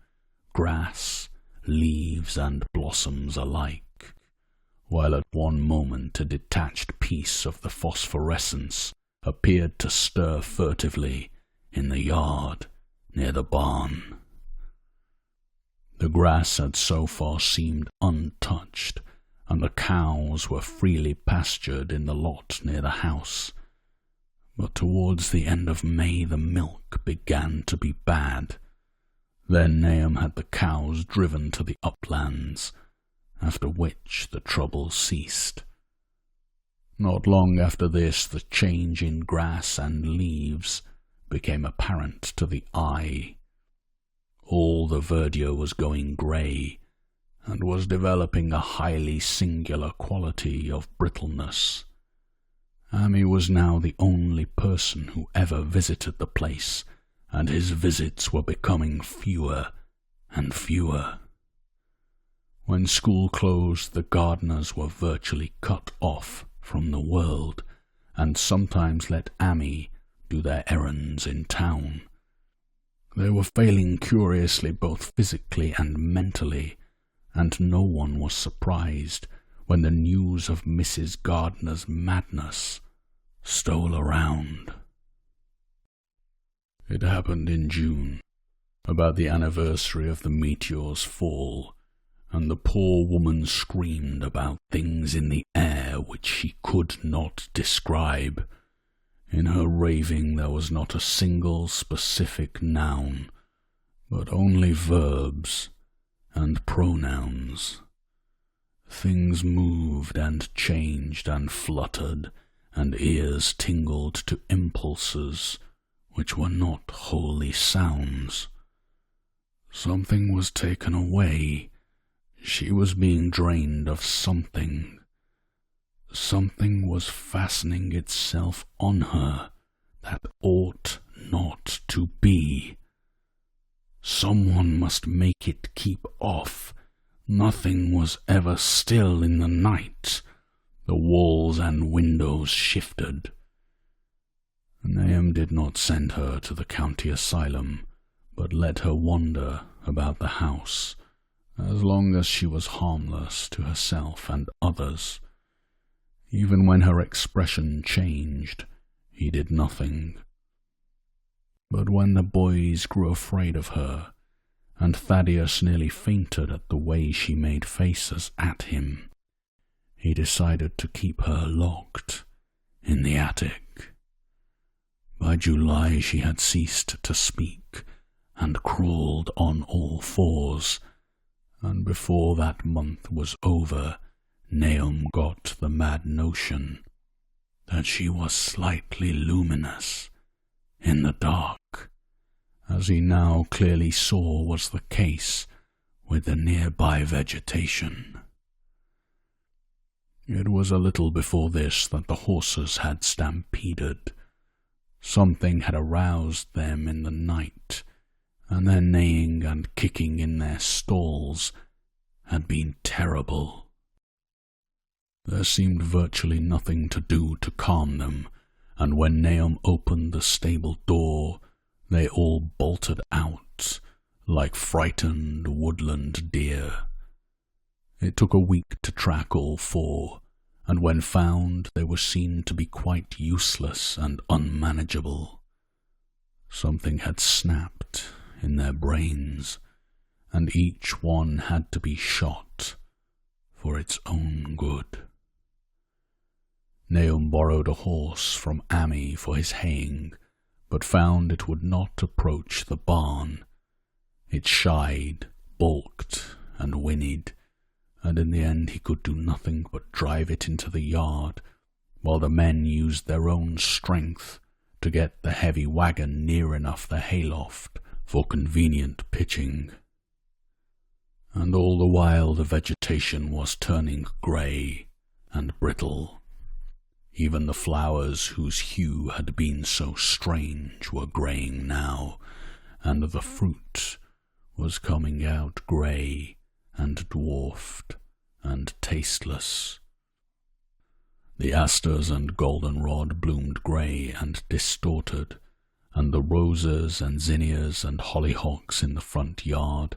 grass, leaves and blossoms alike, while at one moment a detached piece of the phosphorescence appeared to stir furtively in the yard near the barn. The grass had so far seemed untouched, and the cows were freely pastured in the lot near the house. But towards the end of May the milk began to be bad. Then Nahum had the cows driven to the uplands, after which the trouble ceased. Not long after this the change in grass and leaves became apparent to the eye. All the verdure was going grey, and was developing a highly singular quality of brittleness. Amy was now the only person who ever visited the place, and his visits were becoming fewer and fewer. When school closed, the gardeners were virtually cut off from the world, and sometimes let Amy do their errands in town. They were failing curiously both physically and mentally, and no one was surprised when the news of Mrs. Gardner's madness stole around. It happened in June, about the anniversary of the meteor's fall, and the poor woman screamed about things in the air which she could not describe. In her raving there was not a single specific noun, but only verbs and pronouns. Things moved and changed and fluttered, and ears tingled to impulses which were not wholly sounds. Something was taken away. She was being drained of something. Something was fastening itself on her that ought not to be. Someone must make it keep off. Nothing was ever still in the night. The walls and windows shifted. Nahum did not send her to the county asylum, but let her wander about the house, as long as she was harmless to herself and others. Even when her expression changed, he did nothing. But when the boys grew afraid of her, and Thaddeus nearly fainted at the way she made faces at him, he decided to keep her locked in the attic. By July she had ceased to speak and crawled on all fours, and before that month was over, Nahum got the mad notion that she was slightly luminous in the dark, as he now clearly saw was the case with the nearby vegetation. It was a little before this that the horses had stampeded. Something had aroused them in the night, and their neighing and kicking in their stalls had been terrible. There seemed virtually nothing to do to calm them, and when Nahum opened the stable door, they all bolted out like frightened woodland deer. It took a week to track all four, and when found they were seen to be quite useless and unmanageable. Something had snapped in their brains, and each one had to be shot for its own good. Nahum borrowed a horse from Ami for his haying, but found it would not approach the barn. It shied, balked, and whinnied, and in the end he could do nothing but drive it into the yard, while the men used their own strength to get the heavy wagon near enough the hayloft for convenient pitching. And all the while the vegetation was turning grey and brittle. Even the flowers whose hue had been so strange were greying now, and the fruit was coming out grey and dwarfed and tasteless. The asters and goldenrod bloomed grey and distorted, and the roses and zinnias and hollyhocks in the front yard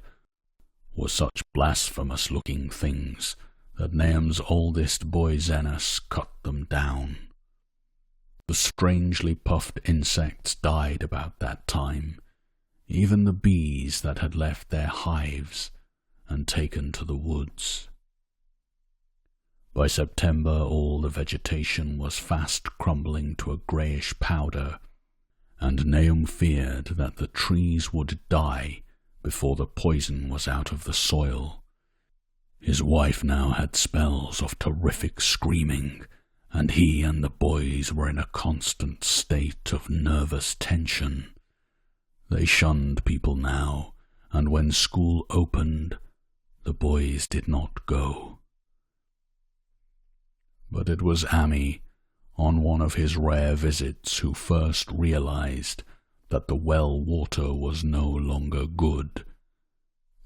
were such blasphemous-looking things that Nahum's oldest boy Zenos cut them down. The strangely puffed insects died about that time, even the bees that had left their hives and taken to the woods. By September all the vegetation was fast crumbling to a greyish powder, and Nahum feared that the trees would die before the poison was out of the soil. His wife now had spells of terrific screaming, and he and the boys were in a constant state of nervous tension. They shunned people now, and when school opened, the boys did not go. But it was Ami, on one of his rare visits, who first realized that the well water was no longer good.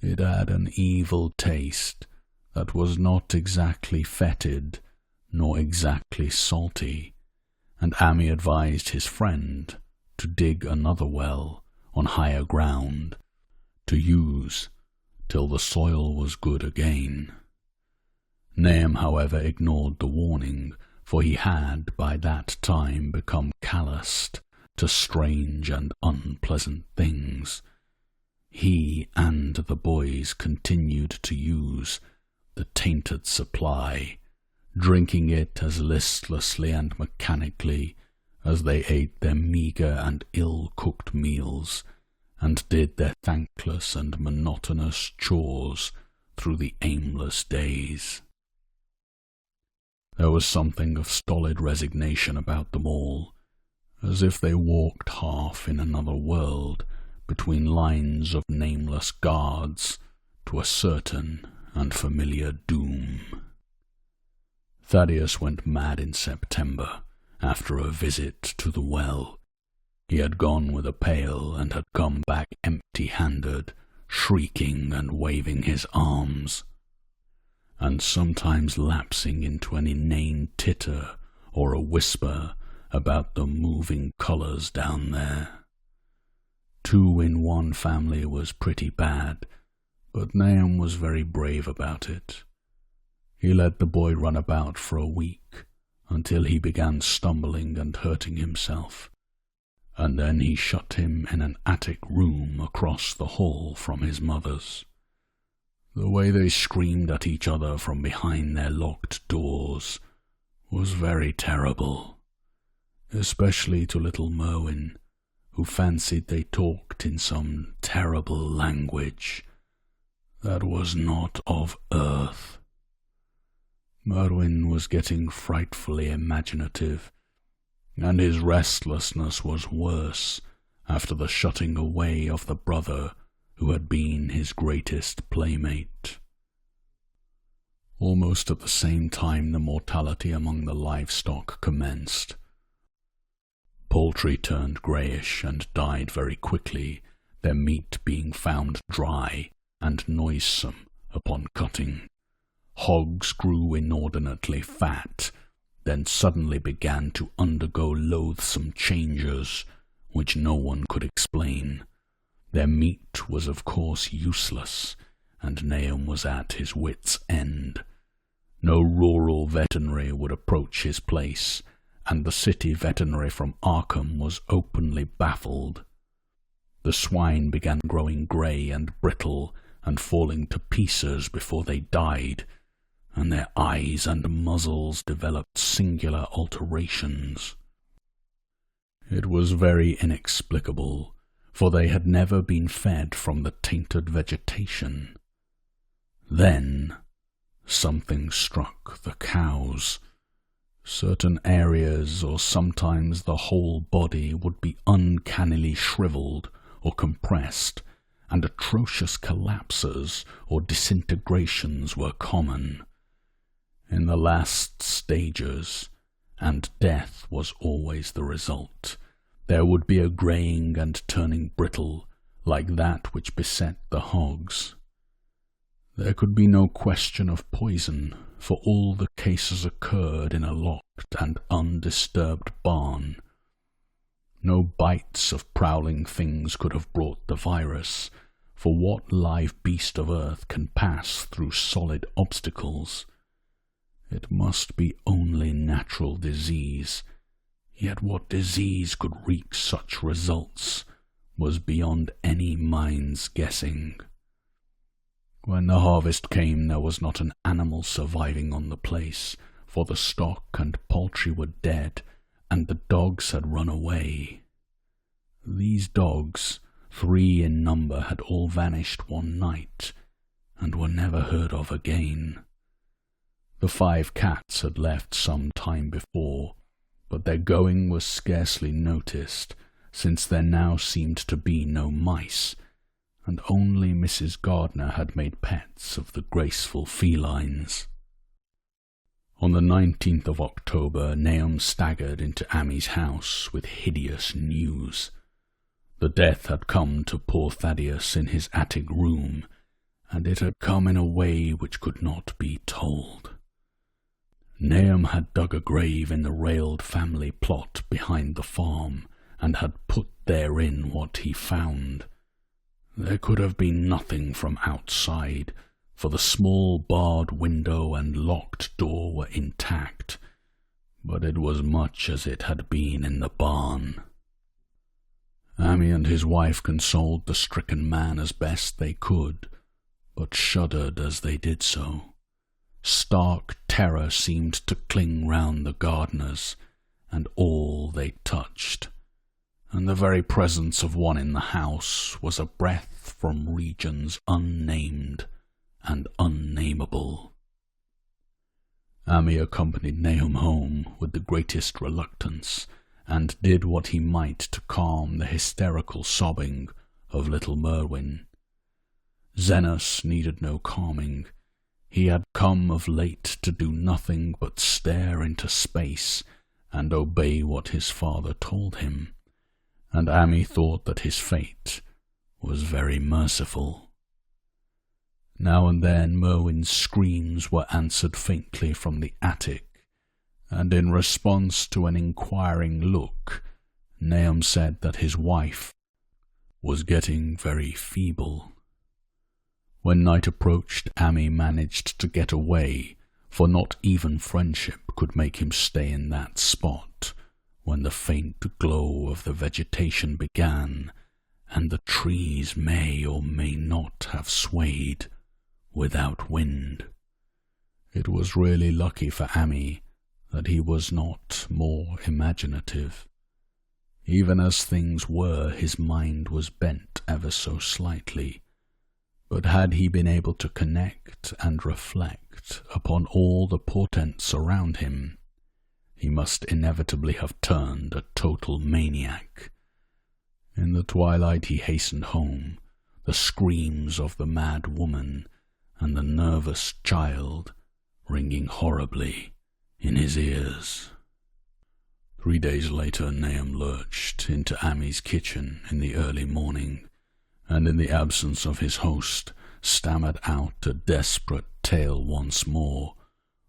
It had an evil taste that was not exactly fetid, nor exactly salty, and Ami advised his friend to dig another well on higher ground, to use till the soil was good again. Nahum, however, ignored the warning, for he had by that time become calloused to strange and unpleasant things. He and the boys continued to use the tainted supply, drinking it as listlessly and mechanically as they ate their meagre and ill-cooked meals, and did their thankless and monotonous chores through the aimless days. There was something of stolid resignation about them all, as if they walked half in another world between lines of nameless guards to a certain and familiar doom. Thaddeus went mad in September after a visit to the well. He had gone with a pail and had come back empty-handed, shrieking and waving his arms, and sometimes lapsing into an inane titter or a whisper about the moving colours down there. 2 in one family was pretty bad, but Nahum was very brave about it. He let the boy run about for a week until he began stumbling and hurting himself, and then he shut him in an attic room across the hall from his mother's. The way they screamed at each other from behind their locked doors was very terrible, especially to little Merwin, who fancied they talked in some terrible language that was not of earth. Merwin was getting frightfully imaginative, and his restlessness was worse after the shutting away of the brother who had been his greatest playmate. Almost at the same time the mortality among the livestock commenced. Poultry turned greyish and died very quickly, their meat being found dry and noisome upon cutting. Hogs grew inordinately fat, then suddenly began to undergo loathsome changes which no one could explain. Their meat was of course useless, and Nahum was at his wits' end. No rural veterinary would approach his place, and the city veterinary from Arkham was openly baffled. The swine began growing grey and brittle and falling to pieces before they died, and their eyes and muzzles developed singular alterations. It was very inexplicable, for they had never been fed from the tainted vegetation. Then something struck the cows. Certain areas, or sometimes the whole body, would be uncannily shriveled or compressed, and atrocious collapses or disintegrations were common. In the last stages, and death was always the result, there would be a greying and turning brittle, like that which beset the hogs. There could be no question of poison, for all the cases occurred in a locked and undisturbed barn. No bites of prowling things could have brought the virus, for what live beast of earth can pass through solid obstacles? It must be only natural disease, yet what disease could wreak such results was beyond any mind's guessing. When the harvest came, there was not an animal surviving on the place, for the stock and poultry were dead, and the dogs had run away. These dogs, 3 in number, had all vanished one night, and were never heard of again. The 5 cats had left some time before, but their going was scarcely noticed, since there now seemed to be no mice, and only Mrs. Gardner had made pets of the graceful felines. On the 19th of October, Nahum staggered into Ammy's house with hideous news. The death had come to poor Thaddeus in his attic room, and it had come in a way which could not be told. Nahum had dug a grave in the railed family plot behind the farm, and had put therein what he found. There could have been nothing from outside, for the small barred window and locked door were intact, but it was much as it had been in the barn. Ammy and his wife consoled the stricken man as best they could, but shuddered as they did so. Stark terror seemed to cling round the Gardners, and all they touched, and the very presence of one in the house was a breath from regions unnamed and unnameable. Ami accompanied Nahum home with the greatest reluctance, and did what he might to calm the hysterical sobbing of little Merwin. Zenos needed no calming. He had come of late to do nothing but stare into space and obey what his father told him, and Ami thought that his fate was very merciful. Now and then Merwin's screams were answered faintly from the attic, and in response to an inquiring look, Nahum said that his wife was getting very feeble. When night approached, Ami managed to get away, for not even friendship could make him stay in that spot when the faint glow of the vegetation began, and the trees may or may not have swayed without wind. It was really lucky for Ami that he was not more imaginative. Even as things were, his mind was bent ever so slightly, but had he been able to connect and reflect upon all the portents around him, he must inevitably have turned a total maniac. In the twilight he hastened home, the screams of the mad woman and the nervous child ringing horribly in his ears. 3 days later, Nahum lurched into Ami's kitchen in the early morning, and in the absence of his host, stammered out a desperate tale once more,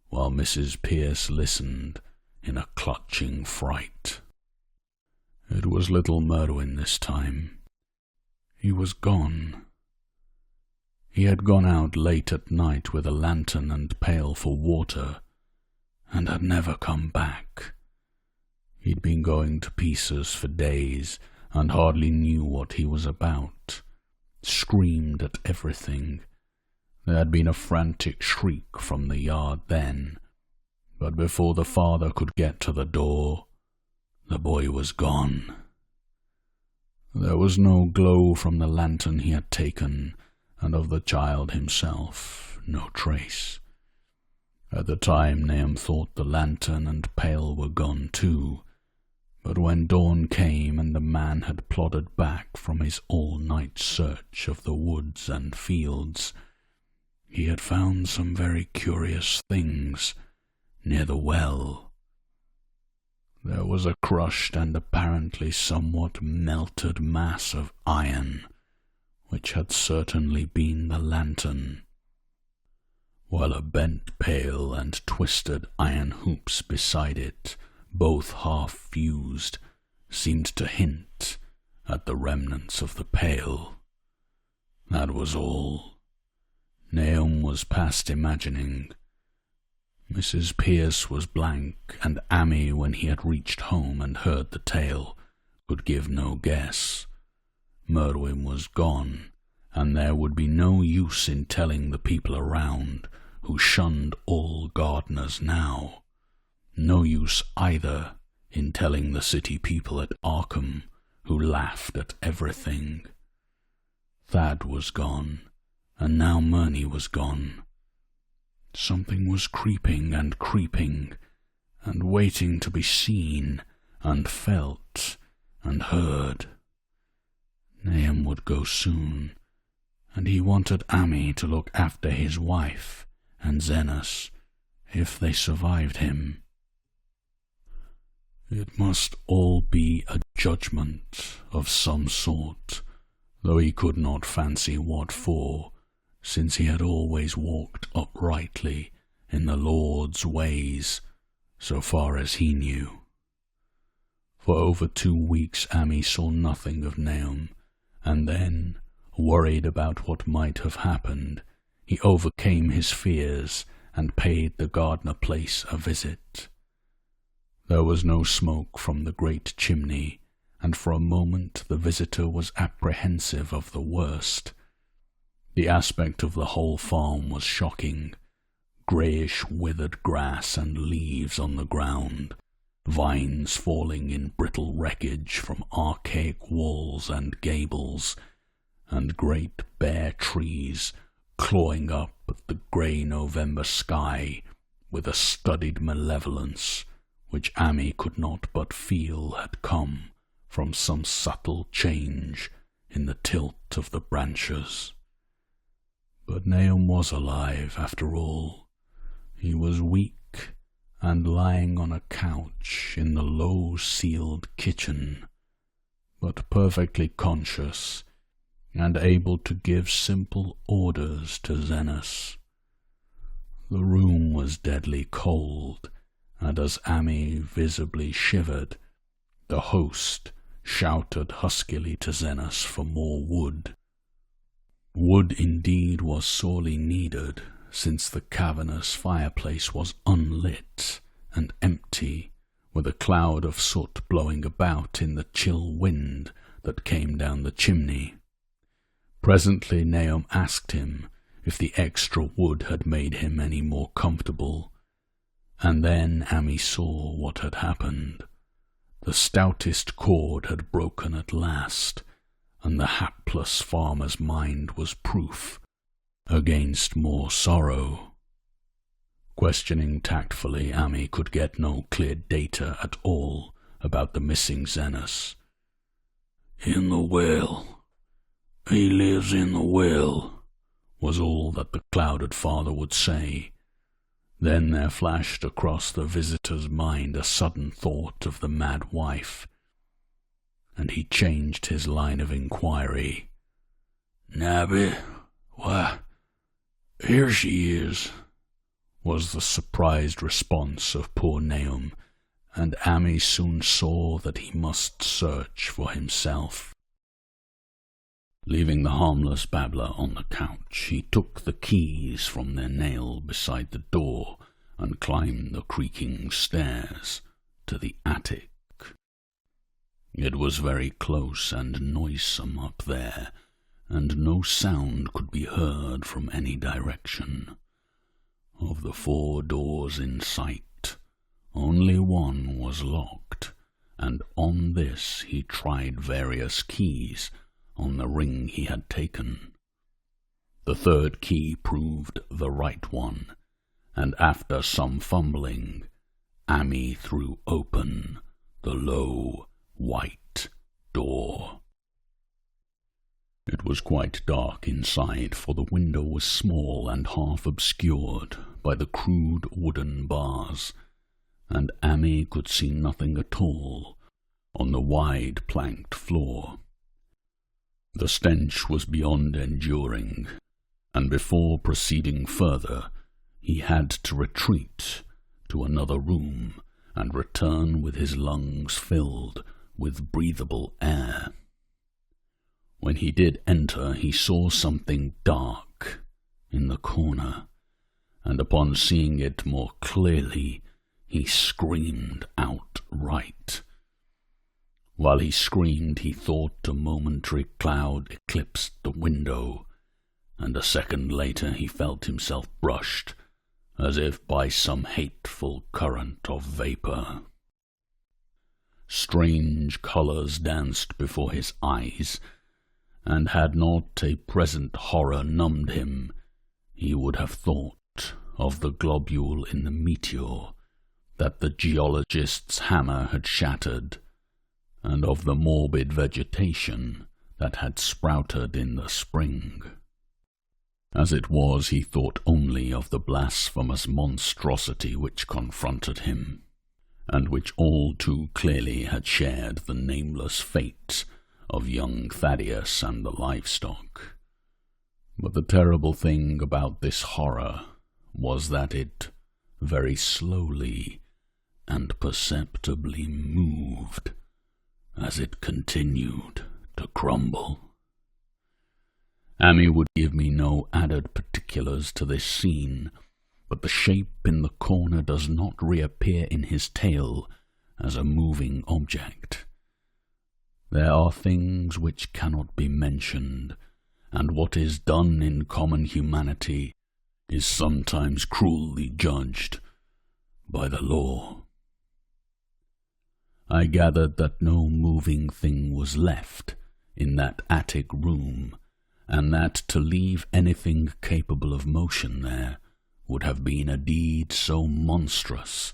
while Mrs. Pierce listened in a clutching fright. It was little Merwin this time. He was gone. He had gone out late at night with a lantern and pail for water, and had never come back. He'd been going to pieces for days, and hardly knew what he was about. Screamed at everything. There had been a frantic shriek from the yard then, but before the father could get to the door, the boy was gone. There was no glow from the lantern he had taken, and of the child himself no trace. At the time, Nahum thought the lantern and pail were gone too, but when dawn came and the man had plodded back from his all-night search of the woods and fields, he had found some very curious things near the well. There was a crushed and apparently somewhat melted mass of iron, which had certainly been the lantern, while a bent pail and twisted iron hoops beside it, both half-fused, seemed to hint at the remnants of the pail. That was all. Nahum was past imagining. Mrs. Pierce was blank, and Ami, when he had reached home and heard the tale, could give no guess. Merwin was gone, and there would be no use in telling the people around, who shunned all gardeners now. No use either in telling the city people at Arkham, who laughed at everything. Thad was gone, and now Murney was gone. Something was creeping, and waiting to be seen, and felt, and heard. Nahum would go soon, and he wanted Ami to look after his wife and Zenos, if they survived him. It must all be a judgment of some sort, though he could not fancy what for, since he had always walked uprightly in the Lord's ways, so far as he knew. For over 2 weeks Ami saw nothing of Nahum, and then, worried about what might have happened, he overcame his fears and paid the Gardner place a visit. There was no smoke from the great chimney, and for a moment the visitor was apprehensive of the worst. The aspect of the whole farm was shocking. Greyish withered grass and leaves on the ground, vines falling in brittle wreckage from archaic walls and gables, and great bare trees clawing up at the grey November sky with a studied malevolence which Amy could not but feel had come from some subtle change in the tilt of the branches. But Nahum was alive, after all. He was weak and lying on a couch in the low-ceiled kitchen, but perfectly conscious and able to give simple orders to Zenas. The room was deadly cold, and as Amy visibly shivered, the host shouted huskily to Zenas for more wood. Wood indeed was sorely needed, since the cavernous fireplace was unlit and empty, with a cloud of soot blowing about in the chill wind that came down the chimney. Presently Nahum asked him if the extra wood had made him any more comfortable, and then Amy saw what had happened. The stoutest cord had broken at last, and the hapless farmer's mind was proof against more sorrow. Questioning tactfully, Amy could get no clear data at all about the missing Zenas. "In the well. He lives in the well," was all that the clouded father would say. Then there flashed across the visitor's mind a sudden thought of the mad wife, and he changed his line of inquiry. "Nabby? Why, here she is," was the surprised response of poor Nahum, and Amy soon saw that he must search for himself. Leaving the harmless babbler on the couch, he took the keys from their nail beside the door and climbed the creaking stairs to the attic. It was very close and noisome up there, and no sound could be heard from any direction. Of the 4 doors in sight, only one was locked, and on this he tried various keys on the ring he had taken. The 3rd key proved the right one, and after some fumbling, Amy threw open the low, white door. It was quite dark inside, for the window was small and half obscured by the crude wooden bars, and Amy could see nothing at all on the wide planked floor. The stench was beyond enduring, and before proceeding further, he had to retreat to another room and return with his lungs filled with breathable air. When he did enter, he saw something dark in the corner, and upon seeing it more clearly, he screamed outright. While he screamed, he thought a momentary cloud eclipsed the window, and a second later he felt himself brushed, as if by some hateful current of vapour. Strange colours danced before his eyes, and had not a present horror numbed him, he would have thought of the globule in the meteor that the geologist's hammer had shattered, and of the morbid vegetation that had sprouted in the spring. As it was, he thought only of the blasphemous monstrosity which confronted him, and which all too clearly had shared the nameless fate of young Thaddeus and the livestock. But the terrible thing about this horror was that it very slowly and perceptibly moved as it continued to crumble. Amy would give me no added particulars to this scene, but the shape in the corner does not reappear in his tale as a moving object. There are things which cannot be mentioned, and what is done in common humanity is sometimes cruelly judged by the law. I gathered that no moving thing was left in that attic room, and that to leave anything capable of motion there would have been a deed so monstrous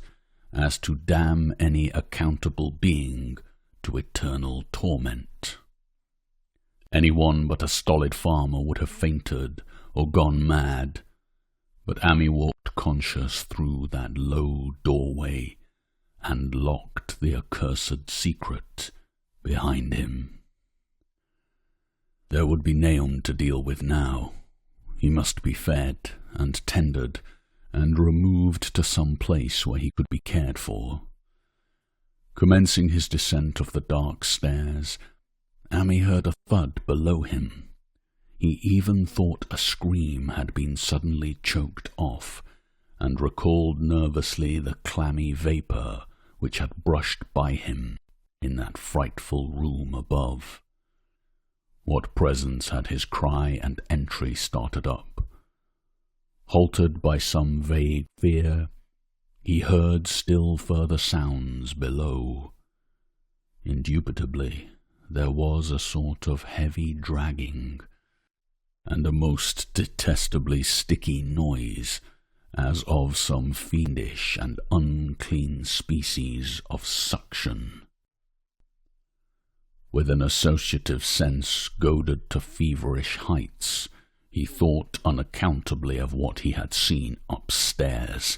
as to damn any accountable being to eternal torment. Anyone but a stolid farmer would have fainted or gone mad, but Amy walked conscious through that low doorway and locked the accursed secret behind him. There would be Naum to deal with now. He must be fed and tended and removed to some place where he could be cared for. Commencing his descent of the dark stairs, Amy heard a thud below him. He even thought a scream had been suddenly choked off, and recalled nervously the clammy vapour which had brushed by him in that frightful room above. What presence had his cry and entry started up? Halted by some vague fear, he heard still further sounds below. Indubitably, there was a sort of heavy dragging, and a most detestably sticky noise, as of some fiendish and unclean species of suction. With an associative sense goaded to feverish heights, he thought unaccountably of what he had seen upstairs.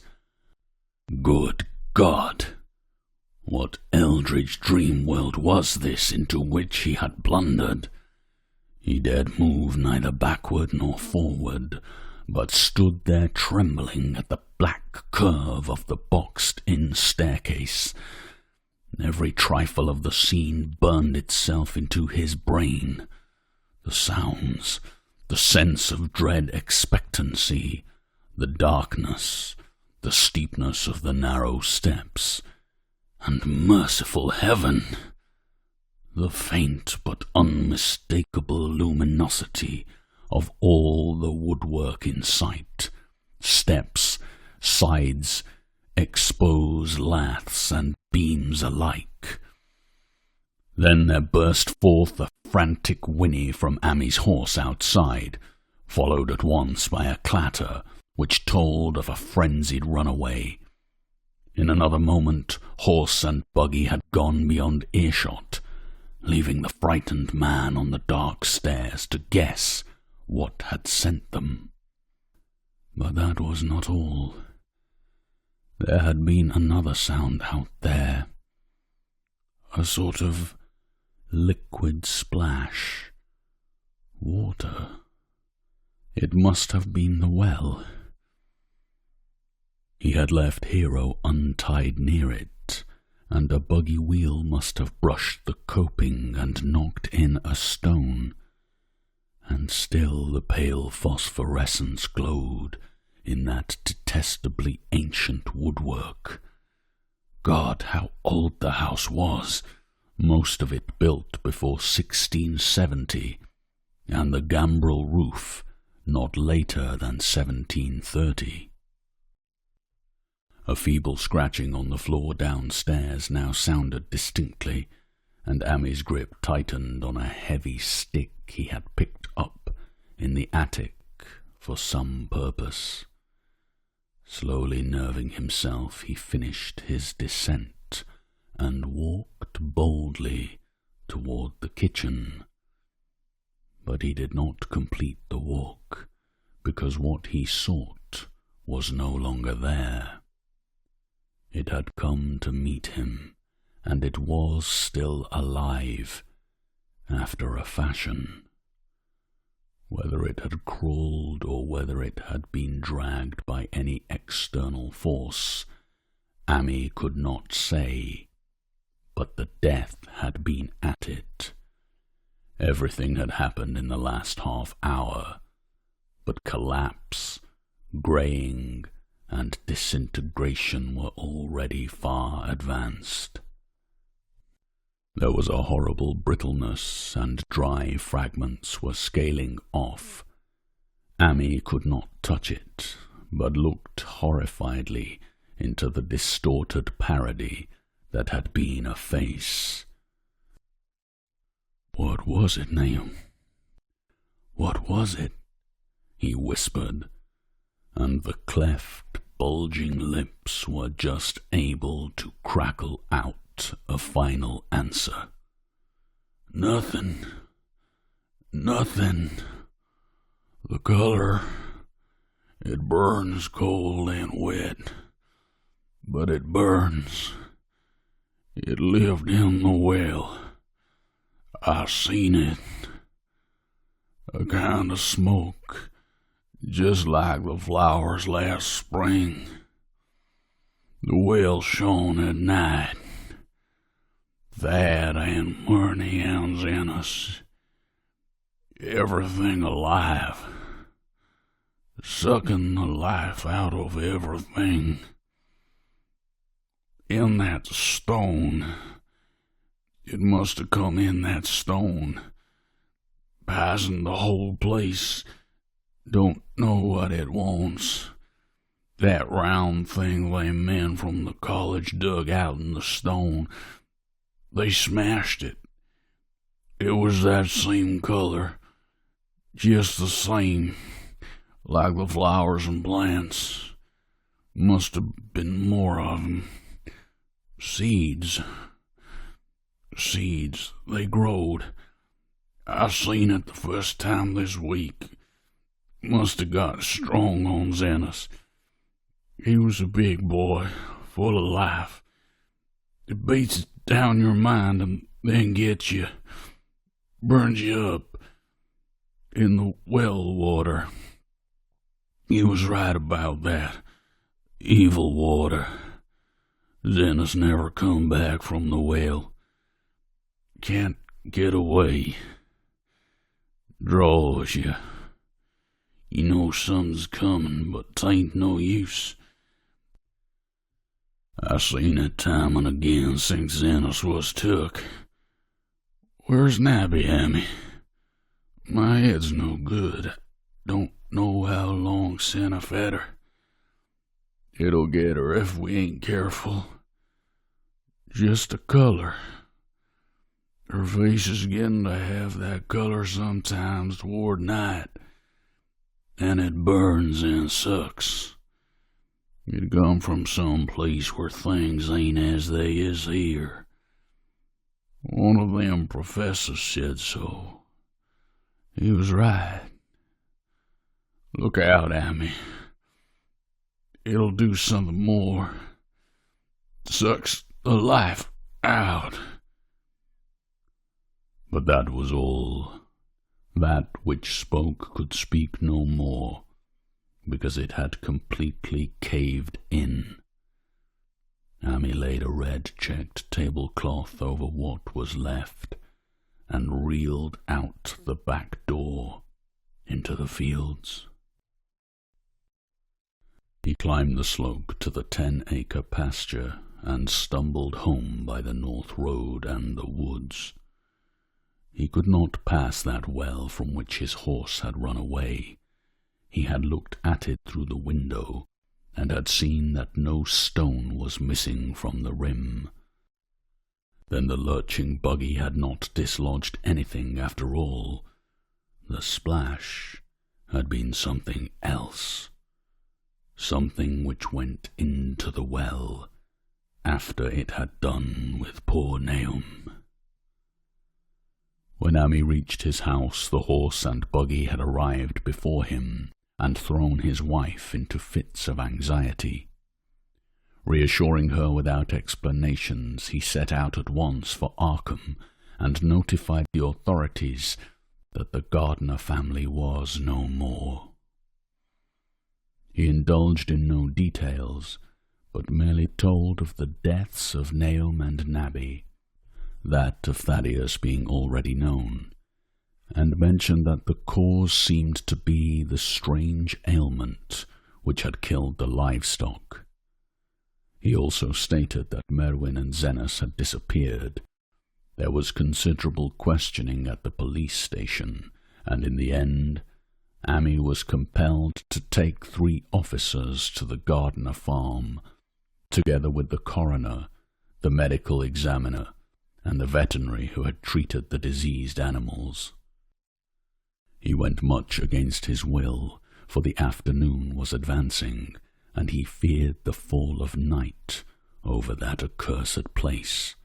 Good God! What eldritch dream world was this into which he had blundered? He dared move neither backward nor forward, but stood there trembling at the black curve of the boxed-in staircase. Every trifle of the scene burned itself into his brain. The sounds, the sense of dread expectancy, the darkness, the steepness of the narrow steps, and merciful heaven! The faint but unmistakable luminosity of all the woodwork in sight, steps, sides, exposed laths and beams alike. Then there burst forth a frantic whinny from Amy's horse outside, followed at once by a clatter which told of a frenzied runaway. In another moment, horse and buggy had gone beyond earshot, leaving the frightened man on the dark stairs to guess what had sent them. But that was not all. There had been another sound out there, a sort of liquid splash. Water. It must have been the well. He had left Hero untied near it, and a buggy wheel must have brushed the coping and knocked in a stone, and still the pale phosphorescence glowed in that detestably ancient woodwork. God, how old the house was! Most of it built before 1670, and the gambrel roof not later than 1730. A feeble scratching on the floor downstairs now sounded distinctly, and Amy's grip tightened on a heavy stick he had picked up in the attic for some purpose. Slowly nerving himself, he finished his descent and walked boldly toward the kitchen. But he did not complete the walk, because what he sought was no longer there. It had come to meet him, and it was still alive, after a fashion. Whether it had crawled or whether it had been dragged by any external force, Amy could not say, but the death had been at it. Everything had happened in the last half hour, but collapse, greying, and disintegration were already far advanced. There was a horrible brittleness, and dry fragments were scaling off. Amy could not touch it, but looked horrifiedly into the distorted parody that had been a face. "What was it, Naum? What was it?" he whispered, and the cleft, bulging lips were just able to crackle out a final answer. "Nothing. Nothing. The color, it burns cold and wet, but it burns. It lived in the well. I seen it. A kind of smoke, just like the flowers last spring. The well shone at night. That and Murney and Zenas. Everything alive. Sucking the life out of everything. In that stone. It must have come in that stone. Passing the whole place. Don't know what it wants. That round thing them men from the college dug out in the stone. They smashed it. It was that same color. Just the same. Like the flowers and plants. Must have been more of 'em. Seeds. Seeds. They growed. I seen it the first time this week. Must have got strong on Zenas. He was a big boy, full of life. It beats down your mind and then gets you. Burns you up. In the well water. He was right about that. Evil water. Zenas never come back from the well. Can't get away. Draws you. You know something's coming, but 'tain't no use. I seen it time and again since Zenas was took. Where's Nabby, Amy? My head's no good. Don't know how long since I fed her. It'll get her if we ain't careful. Just a color. Her face is getting to have that color sometimes toward night, and it burns and sucks. It come from some place where things ain't as they is here. One of them professors said so. He was right. Look out, Amy. It'll do something more. Sucks the life out. But that was all. That which spoke could speak no more, because it had completely caved in. Amy laid a red-checked tablecloth over what was left, and reeled out the back door into the fields. He climbed the slope to the 10-acre pasture, and stumbled home by the north road and the woods. He could not pass that well from which his horse had run away. He had looked at it through the window, and had seen that no stone was missing from the rim. Then the lurching buggy had not dislodged anything after all. The splash had been something else. Something which went into the well after it had done with poor Nahum. When Amy reached his house, the horse and buggy had arrived before him and thrown his wife into fits of anxiety. Reassuring her without explanations, he set out at once for Arkham and notified the authorities that the Gardner family was no more. He indulged in no details, but merely told of the deaths of Nahum and Nabby, that of Thaddeus being already known, and mentioned that the cause seemed to be the strange ailment which had killed the livestock. He also stated that Merwin and Zenas had disappeared. There was considerable questioning at the police station, and in the end, Amy was compelled to take 3 officers to the Gardner farm, together with the coroner, the medical examiner, and the veterinary who had treated the diseased animals. He went much against his will, for the afternoon was advancing, and he feared the fall of night over that accursed place.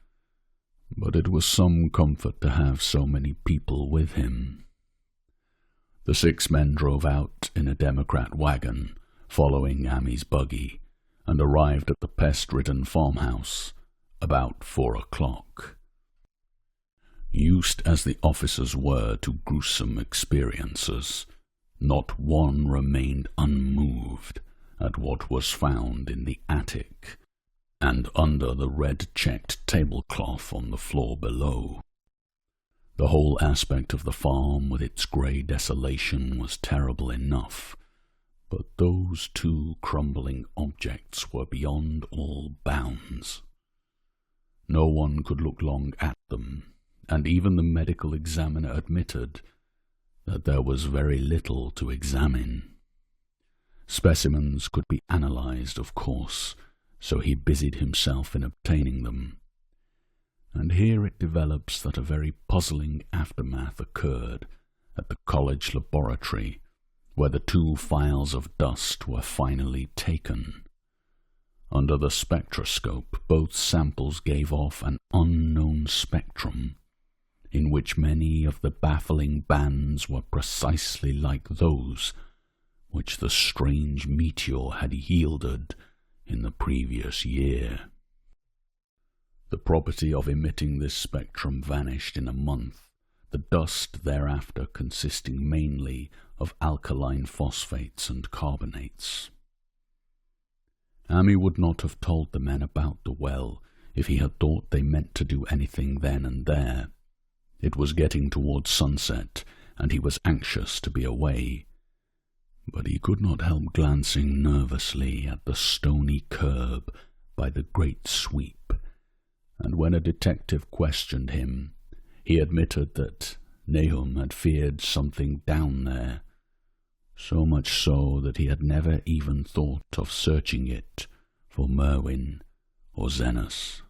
But it was some comfort to have so many people with him. The 6 men drove out in a Democrat wagon, following Amy's buggy, and arrived at the pest-ridden farmhouse about 4 o'clock. Used as the officers were to gruesome experiences, not one remained unmoved at what was found in the attic and under the red-checked tablecloth on the floor below. The whole aspect of the farm with its grey desolation was terrible enough, but those 2 crumbling objects were beyond all bounds. No one could look long at them, and even the medical examiner admitted that there was very little to examine. Specimens could be analysed, of course, so he busied himself in obtaining them. And here it develops that a very puzzling aftermath occurred at the college laboratory, where the 2 phials of dust were finally taken. Under the spectroscope, both samples gave off an unknown spectrum, in which many of the baffling bands were precisely like those which the strange meteor had yielded in the previous year. The property of emitting this spectrum vanished in a month, the dust thereafter consisting mainly of alkaline phosphates and carbonates. Amy would not have told the men about the well if he had thought they meant to do anything then and there. It was getting towards sunset, and he was anxious to be away. But he could not help glancing nervously at the stony curb by the great sweep, and when a detective questioned him, he admitted that Nahum had feared something down there, so much so that he had never even thought of searching it for Merwin or Zenos.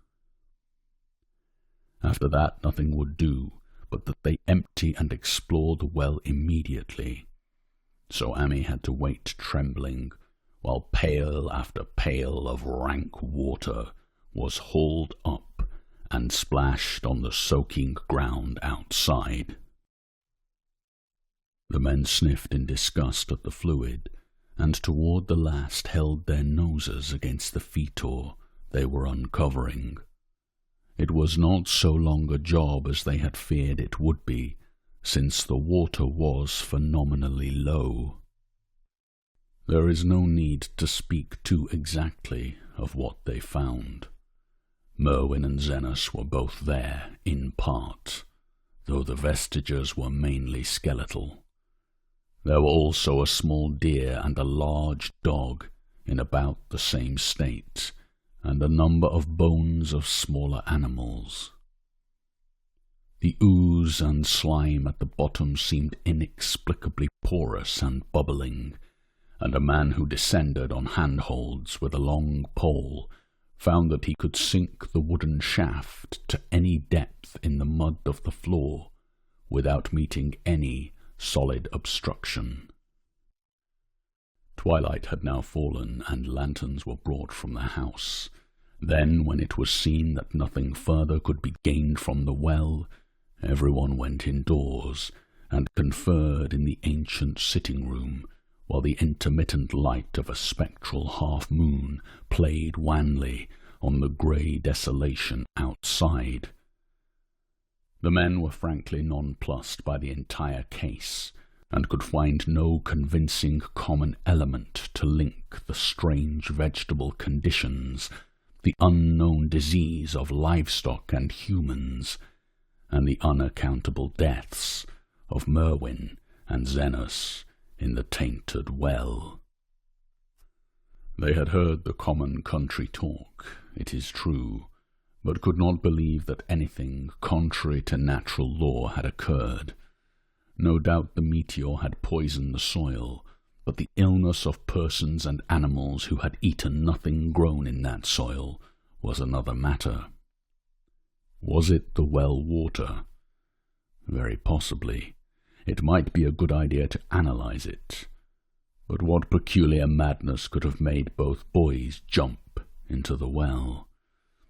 After that nothing would do but that they empty and explore the well immediately. So Amy had to wait trembling, while pail after pail of rank water was hauled up and splashed on the soaking ground outside. The men sniffed in disgust at the fluid, and toward the last held their noses against the fetor they were uncovering. It was not so long a job as they had feared it would be, since the water was phenomenally low. There is no need to speak too exactly of what they found. Merwin and Zenos were both there, in part, though the vestiges were mainly skeletal. There were also a small deer and a large dog in about the same state, and a number of bones of smaller animals. The ooze and slime at the bottom seemed inexplicably porous and bubbling, and a man who descended on handholds with a long pole found that he could sink the wooden shaft to any depth in the mud of the floor without meeting any solid obstruction. Twilight had now fallen, and lanterns were brought from the house. Then, when it was seen that nothing further could be gained from the well, everyone went indoors and conferred in the ancient sitting-room, while the intermittent light of a spectral half-moon played wanly on the grey desolation outside. The men were frankly nonplussed by the entire case, and could find no convincing common element to link the strange vegetable conditions, the unknown disease of livestock and humans, and the unaccountable deaths of Merwin and Zenos in the tainted well. They had heard the common country talk, it is true, but could not believe that anything contrary to natural law had occurred. No doubt the meteor had poisoned the soil, but the illness of persons and animals who had eaten nothing grown in that soil was another matter. Was it the well water? Very possibly. It might be a good idea to analyze it. But what peculiar madness could have made both boys jump into the well?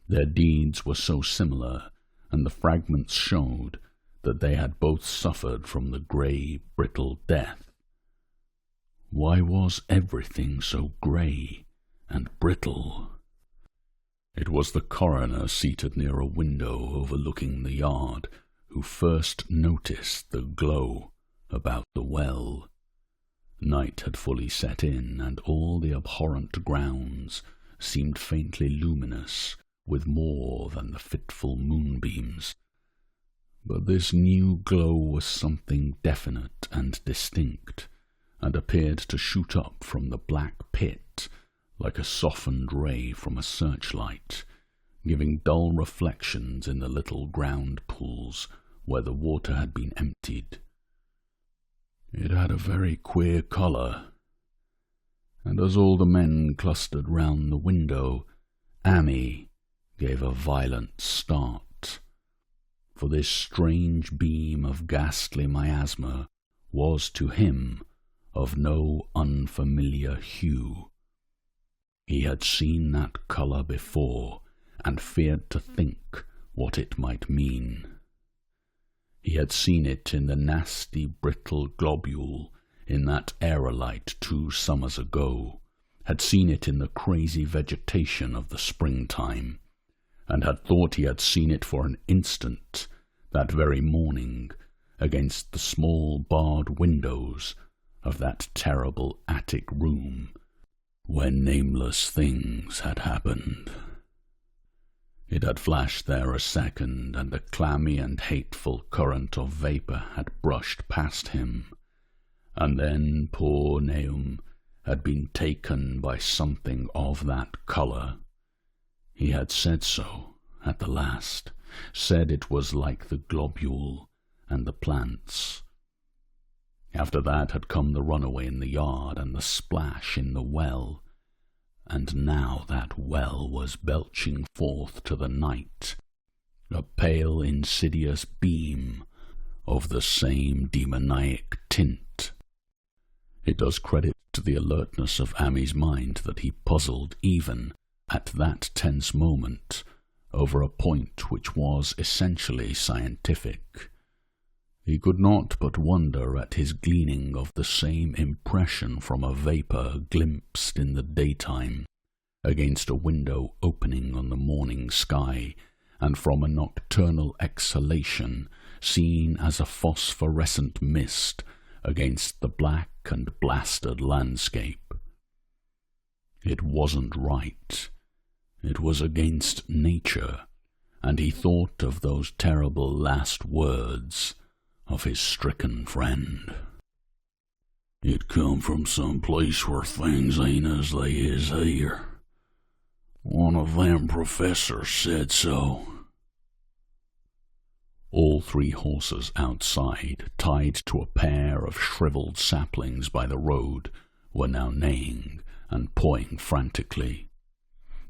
Their deeds were so similar, and the fragments showed that they had both suffered from the grey, brittle death. Why was everything so grey and brittle? It was the coroner seated near a window overlooking the yard who first noticed the glow about the well. Night had fully set in, and all the abhorrent grounds seemed faintly luminous with more than the fitful moonbeams. But this new glow was something definite and distinct, and appeared to shoot up from the black pit like a softened ray from a searchlight, giving dull reflections in the little ground pools where the water had been emptied. It had a very queer colour, and as all the men clustered round the window, Amy gave a violent start, for this strange beam of ghastly miasma was to him of no unfamiliar hue. He had seen that colour before, and feared to think what it might mean. He had seen it in the nasty brittle globule in that aerolite 2 summers ago, had seen it in the crazy vegetation of the springtime, and had thought he had seen it for an instant that very morning against the small barred windows of that terrible attic room where nameless things had happened. It had flashed there a second, and a clammy and hateful current of vapour had brushed past him, and then poor Nahum had been taken by something of that colour. He had said so at the last, said it was like the globule and the plants. After that had come the runaway in the yard and the splash in the well, and now that well was belching forth to the night a pale, insidious beam of the same demoniac tint. It does credit to the alertness of Amy's mind that he puzzled even at that tense moment over a point which was essentially scientific. He could not but wonder at his gleaning of the same impression from a vapour glimpsed in the daytime against a window opening on the morning sky, and from a nocturnal exhalation seen as a phosphorescent mist against the black and blasted landscape. It wasn't right. It was against nature, and he thought of those terrible last words of his stricken friend. It come from some place where things ain't as they is here. One of them professors said so. All 3 horses outside, tied to a pair of shriveled saplings by the road, were now neighing and pawing frantically.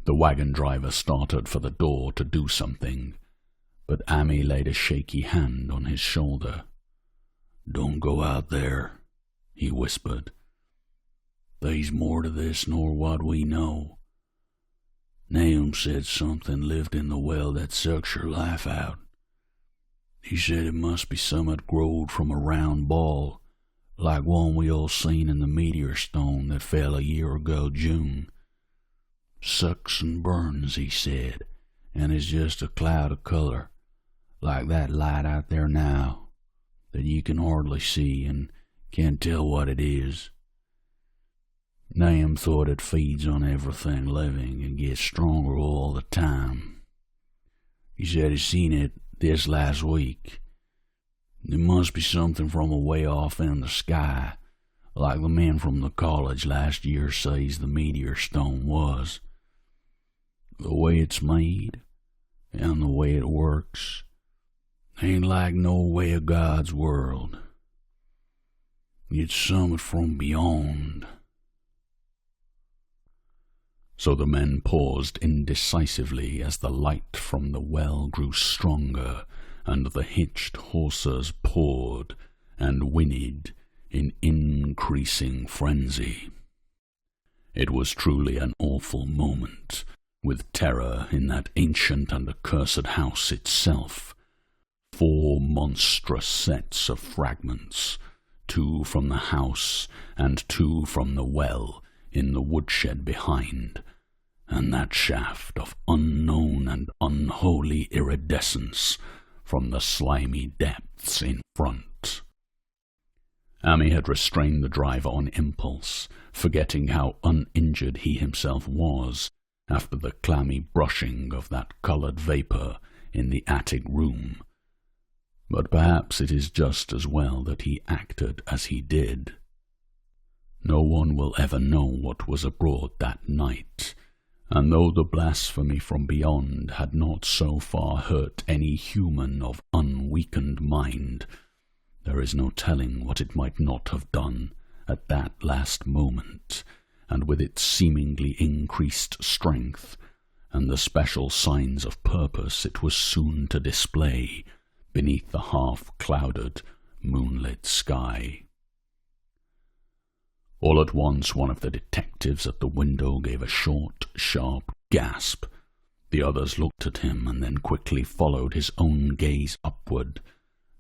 The wagon driver started for the door to do something, but Amy laid a shaky hand on his shoulder. "Don't go out there," he whispered. "They's more to this nor what we know. Nahum said something lived in the well that sucks your life out. He said it must be summat growed from a round ball, like one we all seen in the meteor stone that fell a year ago June. Sucks and burns, he said, and is just a cloud of colour, like that light out there now, that you can hardly see and can't tell what it is. Nahum thought it feeds on everything living and gets stronger all the time. He said he seen it this last week. It must be something from away off in the sky, like the men from the college last year says the meteor stone was. The way it's made and the way it works ain't like no way of God's world. It's something from beyond." So the men paused indecisively as the light from the well grew stronger, and the hitched horses pawed and whinnied in increasing frenzy. It was truly an awful moment, with terror in that ancient and accursed house itself. 4 monstrous sets of fragments, 2 from the house and 2 from the well in the woodshed behind, and that shaft of unknown and unholy iridescence from the slimy depths in front. Amy had restrained the driver on impulse, forgetting how uninjured he himself was after the clammy brushing of that coloured vapour in the attic room. But perhaps it is just as well that he acted as he did. No one will ever know what was abroad that night, and though the blasphemy from beyond had not so far hurt any human of unweakened mind, there is no telling what it might not have done at that last moment, and with its seemingly increased strength, and the special signs of purpose it was soon to display beneath the half-clouded, moonlit sky. All at once one of the detectives at the window gave a short, sharp gasp. The others looked at him and then quickly followed his own gaze upward,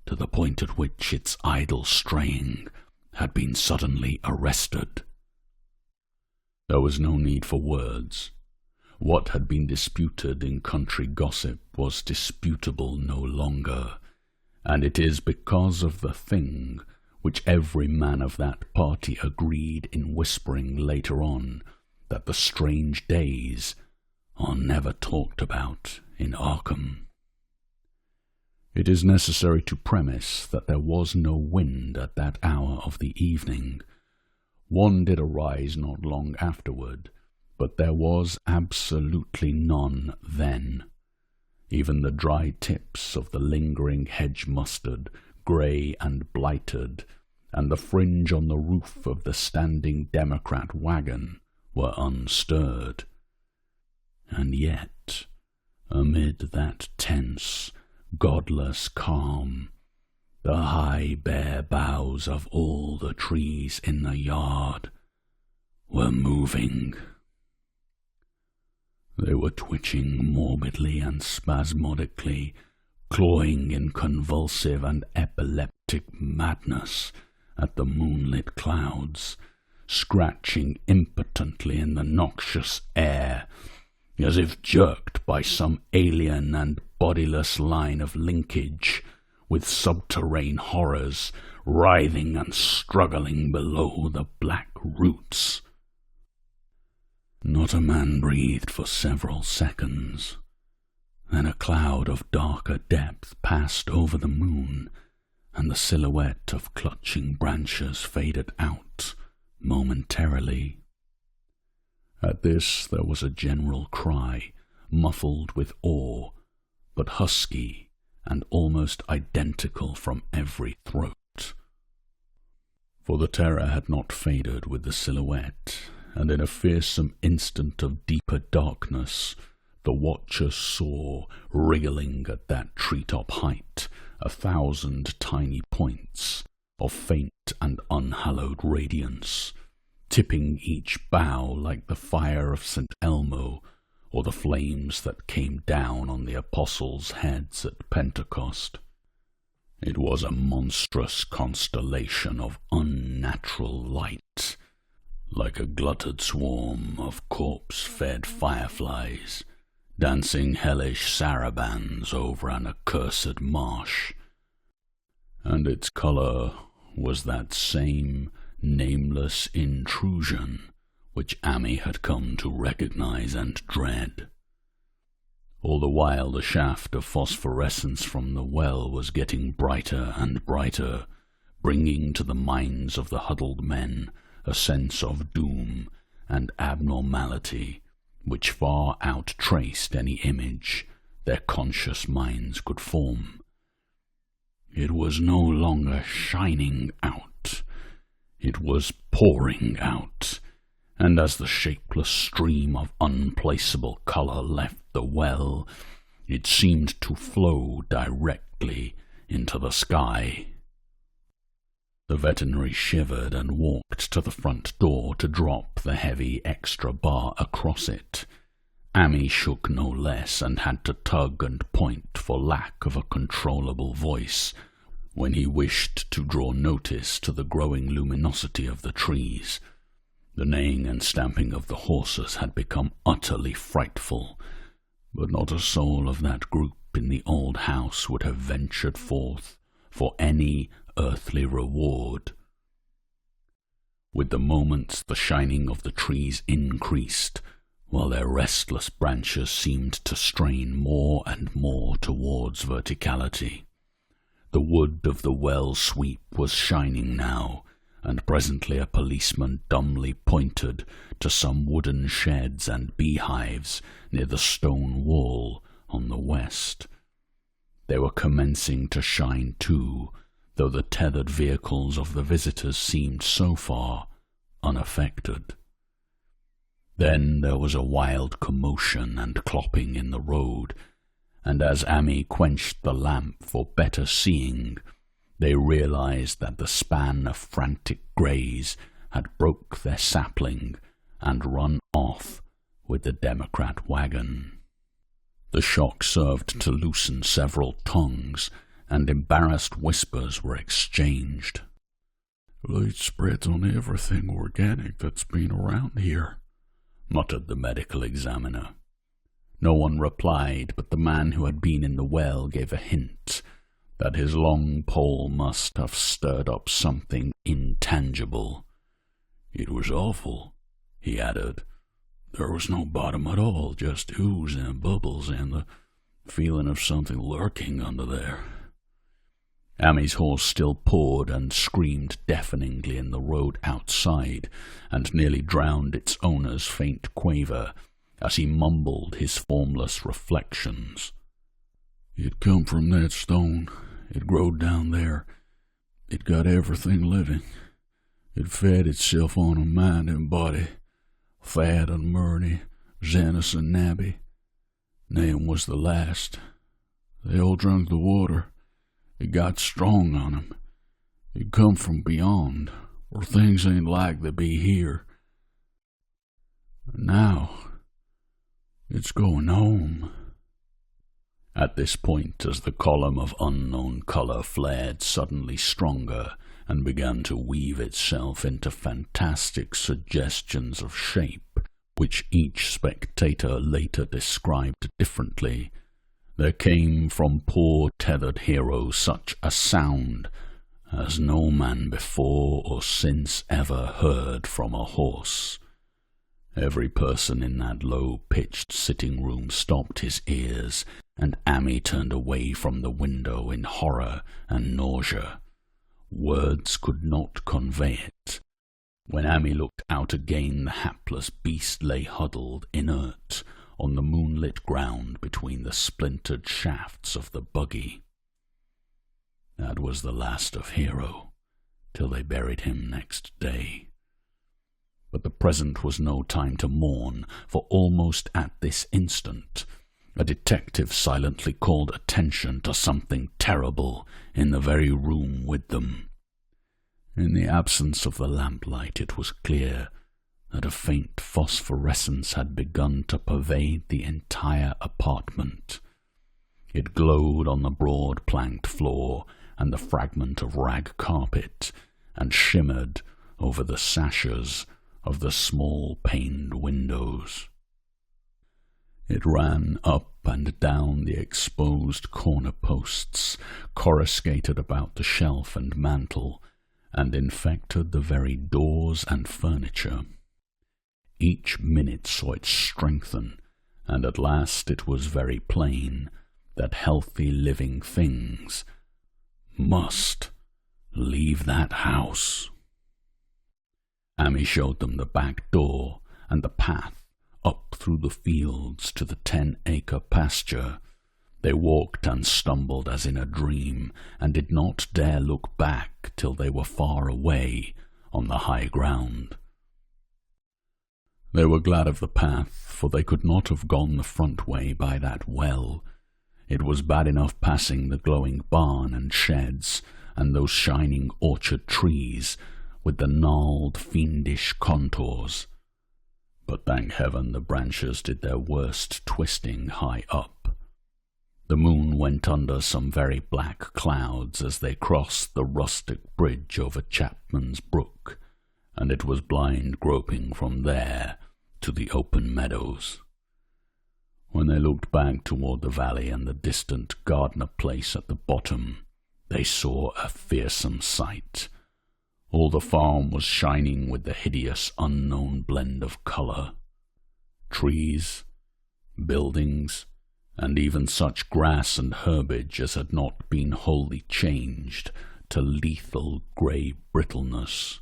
to the point at which its idle straying had been suddenly arrested. There was no need for words. What had been disputed in country gossip was disputable no longer, and it is because of the thing which every man of that party agreed in whispering later on that the strange days are never talked about in Arkham. It is necessary to premise that there was no wind at that hour of the evening. One did arise not long afterward, but there was absolutely none then. Even the dry tips of the lingering hedge mustard, grey and blighted, and the fringe on the roof of the standing Democrat wagon were unstirred. And yet, amid that tense, godless calm, the high bare boughs of all the trees in the yard were moving. They were twitching morbidly and spasmodically, clawing in convulsive and epileptic madness at the moonlit clouds, scratching impotently in the noxious air, as if jerked by some alien and bodiless line of linkage with subterranean horrors writhing and struggling below the black roots. Not a man breathed for several seconds. Then a cloud of darker depth passed over the moon, and the silhouette of clutching branches faded out momentarily. At this there was a general cry, muffled with awe, but husky and almost identical from every throat. For the terror had not faded with the silhouette, and in a fearsome instant of deeper darkness, the watchers saw, wriggling at that treetop height, 1,000 tiny points of faint and unhallowed radiance, tipping each bough like the fire of St. Elmo, or the flames that came down on the apostles' heads at Pentecost. It was a monstrous constellation of unnatural light, like a glutted swarm of corpse-fed fireflies, dancing hellish sarabands over an accursed marsh. And its colour was that same nameless intrusion which Amy had come to recognize and dread. All the while the shaft of phosphorescence from the well was getting brighter and brighter, bringing to the minds of the huddled men a sense of doom and abnormality which far outtraced any image their conscious minds could form. It was no longer shining out, it was pouring out, and as the shapeless stream of unplaceable colour left the well, it seemed to flow directly into the sky. The veterinary shivered and walked to the front door to drop the heavy extra bar across it. Amy shook no less and had to tug and point for lack of a controllable voice when he wished to draw notice to the growing luminosity of the trees. The neighing and stamping of the horses had become utterly frightful, but not a soul of that group in the old house would have ventured forth for any earthly reward. With the moments the shining of the trees increased, while their restless branches seemed to strain more and more towards verticality. The wood of the well sweep was shining now, and presently a policeman dumbly pointed to some wooden sheds and beehives near the stone wall on the west. They were commencing to shine too, though the tethered vehicles of the visitors seemed so far unaffected. Then there was a wild commotion and clopping in the road, and as Amy quenched the lamp for better seeing, they realized that the span of frantic greys had broke their sapling and run off with the Democrat wagon. The shock served to loosen several tongues, and embarrassed whispers were exchanged. "Light spreads on everything organic that's been around here," muttered the medical examiner. No one replied, but the man who had been in the well gave a hint that his long pole must have stirred up something intangible. "It was awful," he added. "There was no bottom at all, just ooze and bubbles and the feeling of something lurking under there." Amy's horse still pawed and screamed deafeningly in the road outside, and nearly drowned its owner's faint quaver as he mumbled his formless reflections. "It come from that stone. It growed down there. It got everything living. It fed itself on a mind and body. Thad and Murney, Xenos and Nabby. Nahum was the last. They all drunk the water. It got strong on 'em. It come from beyond, where things ain't like they be here. Now, it's going home." At this point, as the column of unknown color flared suddenly stronger and began to weave itself into fantastic suggestions of shape, which each spectator later described differently, there came from poor tethered hero such a sound as no man before or since ever heard from a horse. Every person in that low-pitched sitting-room stopped his ears, and Amy turned away from the window in horror and nausea. Words could not convey it. When Amy looked out again, the hapless beast lay huddled, inert, on the moonlit ground between the splintered shafts of the buggy. That was the last of Hero, till they buried him next day. But the present was no time to mourn, for almost at this instant a detective silently called attention to something terrible in the very room with them. In the absence of the lamplight, it was clear that a faint phosphorescence had begun to pervade the entire apartment. It glowed on the broad planked floor and the fragment of rag carpet, and shimmered over the sashes of the small paned windows. It ran up and down the exposed corner posts, coruscated about the shelf and mantel, and infected the very doors and furniture. Each minute saw it strengthen, and at last it was very plain that healthy living things must leave that house. Amy showed them the back door and the path up through the fields to the 10-acre pasture. They walked and stumbled as in a dream, and did not dare look back till they were far away on the high ground. They were glad of the path, for they could not have gone the front way by that well. It was bad enough passing the glowing barn and sheds, and those shining orchard trees with the gnarled, fiendish contours. But thank heaven the branches did their worst twisting high up. The moon went under some very black clouds as they crossed the rustic bridge over Chapman's Brook, and it was blind groping from there to the open meadows. When they looked back toward the valley and the distant Gardner place at the bottom, they saw a fearsome sight. All the farm was shining with the hideous unknown blend of colour. Trees, buildings, and even such grass and herbage as had not been wholly changed to lethal grey brittleness.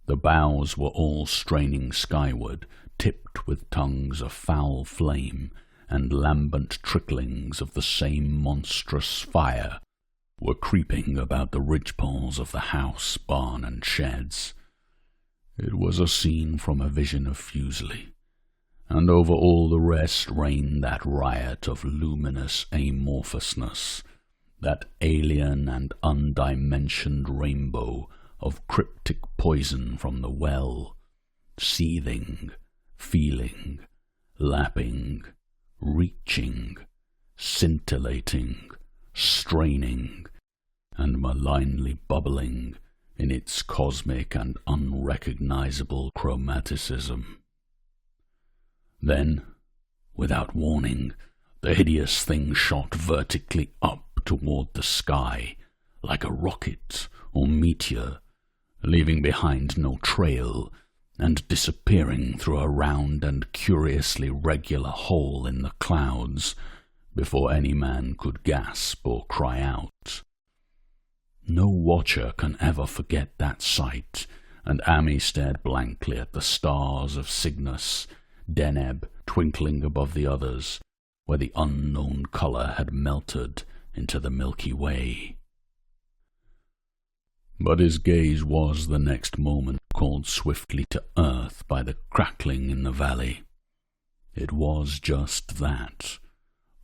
The boughs were all straining skyward, tipped with tongues of foul flame, and lambent tricklings of the same monstrous fire were creeping about the ridgepoles of the house, barn, and sheds. It was a scene from a vision of Fuseli, and over all the rest reigned that riot of luminous amorphousness, that alien and undimensioned rainbow of cryptic poison from the well, seething, feeling, lapping, reaching, scintillating, straining, and malignly bubbling in its cosmic and unrecognizable chromaticism. Then, without warning, the hideous thing shot vertically up toward the sky, like a rocket or meteor, leaving behind no trail, and disappearing through a round and curiously regular hole in the clouds before any man could gasp or cry out. No watcher can ever forget that sight, and Amy stared blankly at the stars of Cygnus, Deneb twinkling above the others, where the unknown colour had melted into the Milky Way. But his gaze was the next moment called swiftly to earth by the crackling in the valley. It was just that,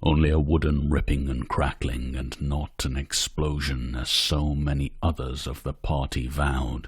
only a wooden ripping and crackling, and not an explosion as so many others of the party vowed.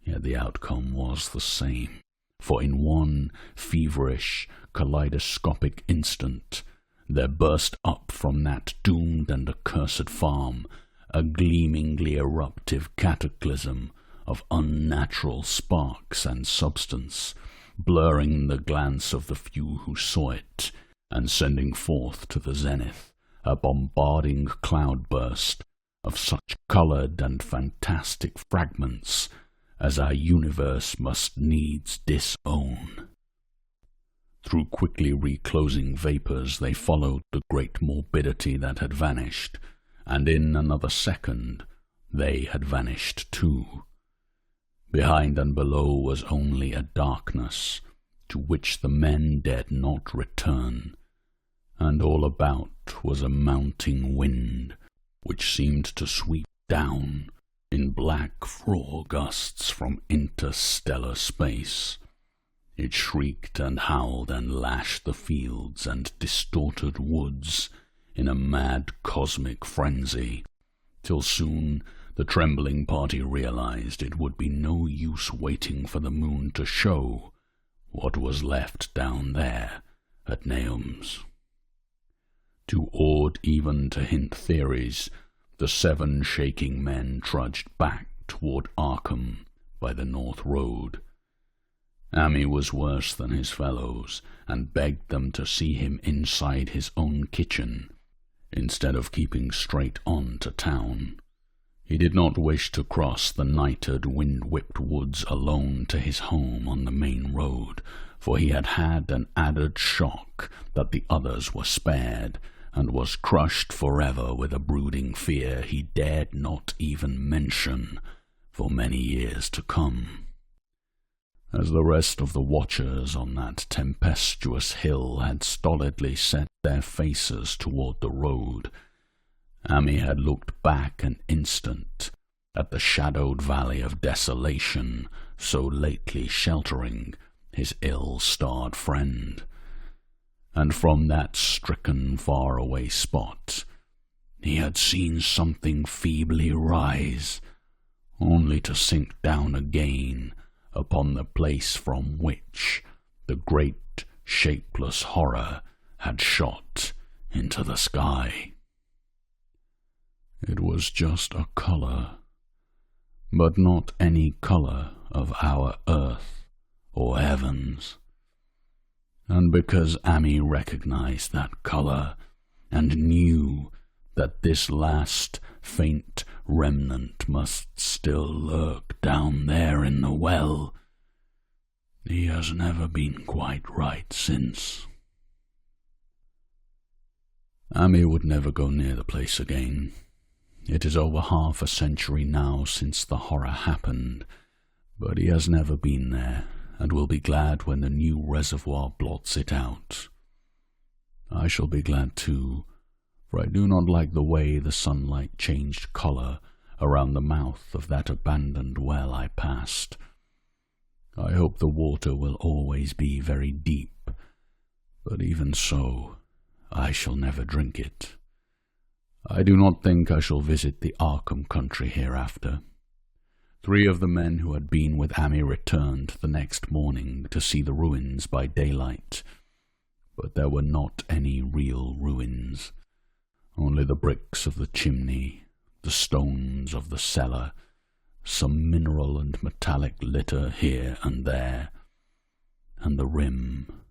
Yet the outcome was the same, for in one feverish, kaleidoscopic instant there burst up from that doomed and accursed farm a gleamingly eruptive cataclysm of unnatural sparks and substance, blurring the glance of the few who saw it, and sending forth to the zenith a bombarding cloudburst of such coloured and fantastic fragments as our universe must needs disown. Through quickly reclosing vapours they followed the great morbidity that had vanished, and in another second they had vanished too. Behind and below was only a darkness to which the men dared not return, and all about was a mounting wind which seemed to sweep down in black frore gusts from interstellar space. It shrieked and howled and lashed the fields and distorted woods in a mad cosmic frenzy, till soon the trembling party realized it would be no use waiting for the moon to show what was left down there at Naum's. Too awed even to hint theories, the 7 shaking men trudged back toward Arkham by the North Road. Amy was worse than his fellows, and begged them to see him inside his own kitchen, instead of keeping straight on to town. He did not wish to cross the nighted, wind-whipped woods alone to his home on the main road, for he had had an added shock that the others were spared, and was crushed forever with a brooding fear he dared not even mention for many years to come. As the rest of the watchers on that tempestuous hill had stolidly set their faces toward the road, Amy had looked back an instant at the shadowed valley of desolation so lately sheltering his ill-starred friend, and from that stricken far-away spot he had seen something feebly rise, only to sink down again upon the place from which the great shapeless horror had shot into the sky. It was just a colour, but not any colour of our earth or heavens. And because Amy recognized that colour and knew that this last faint remnant must still lurk down there in the well, he has never been quite right since. Amy would never go near the place again. It is over half a century now since the horror happened, but he has never been there, and will be glad when the new reservoir blots it out. I shall be glad too, for I do not like the way the sunlight changed colour around the mouth of that abandoned well I passed. I hope the water will always be very deep, but even so, I shall never drink it. I do not think I shall visit the Arkham country hereafter. 3 of the men who had been with Amy returned the next morning to see the ruins by daylight, but there were not any real ruins, only the bricks of the chimney, the stones of the cellar, some mineral and metallic litter here and there, and the rim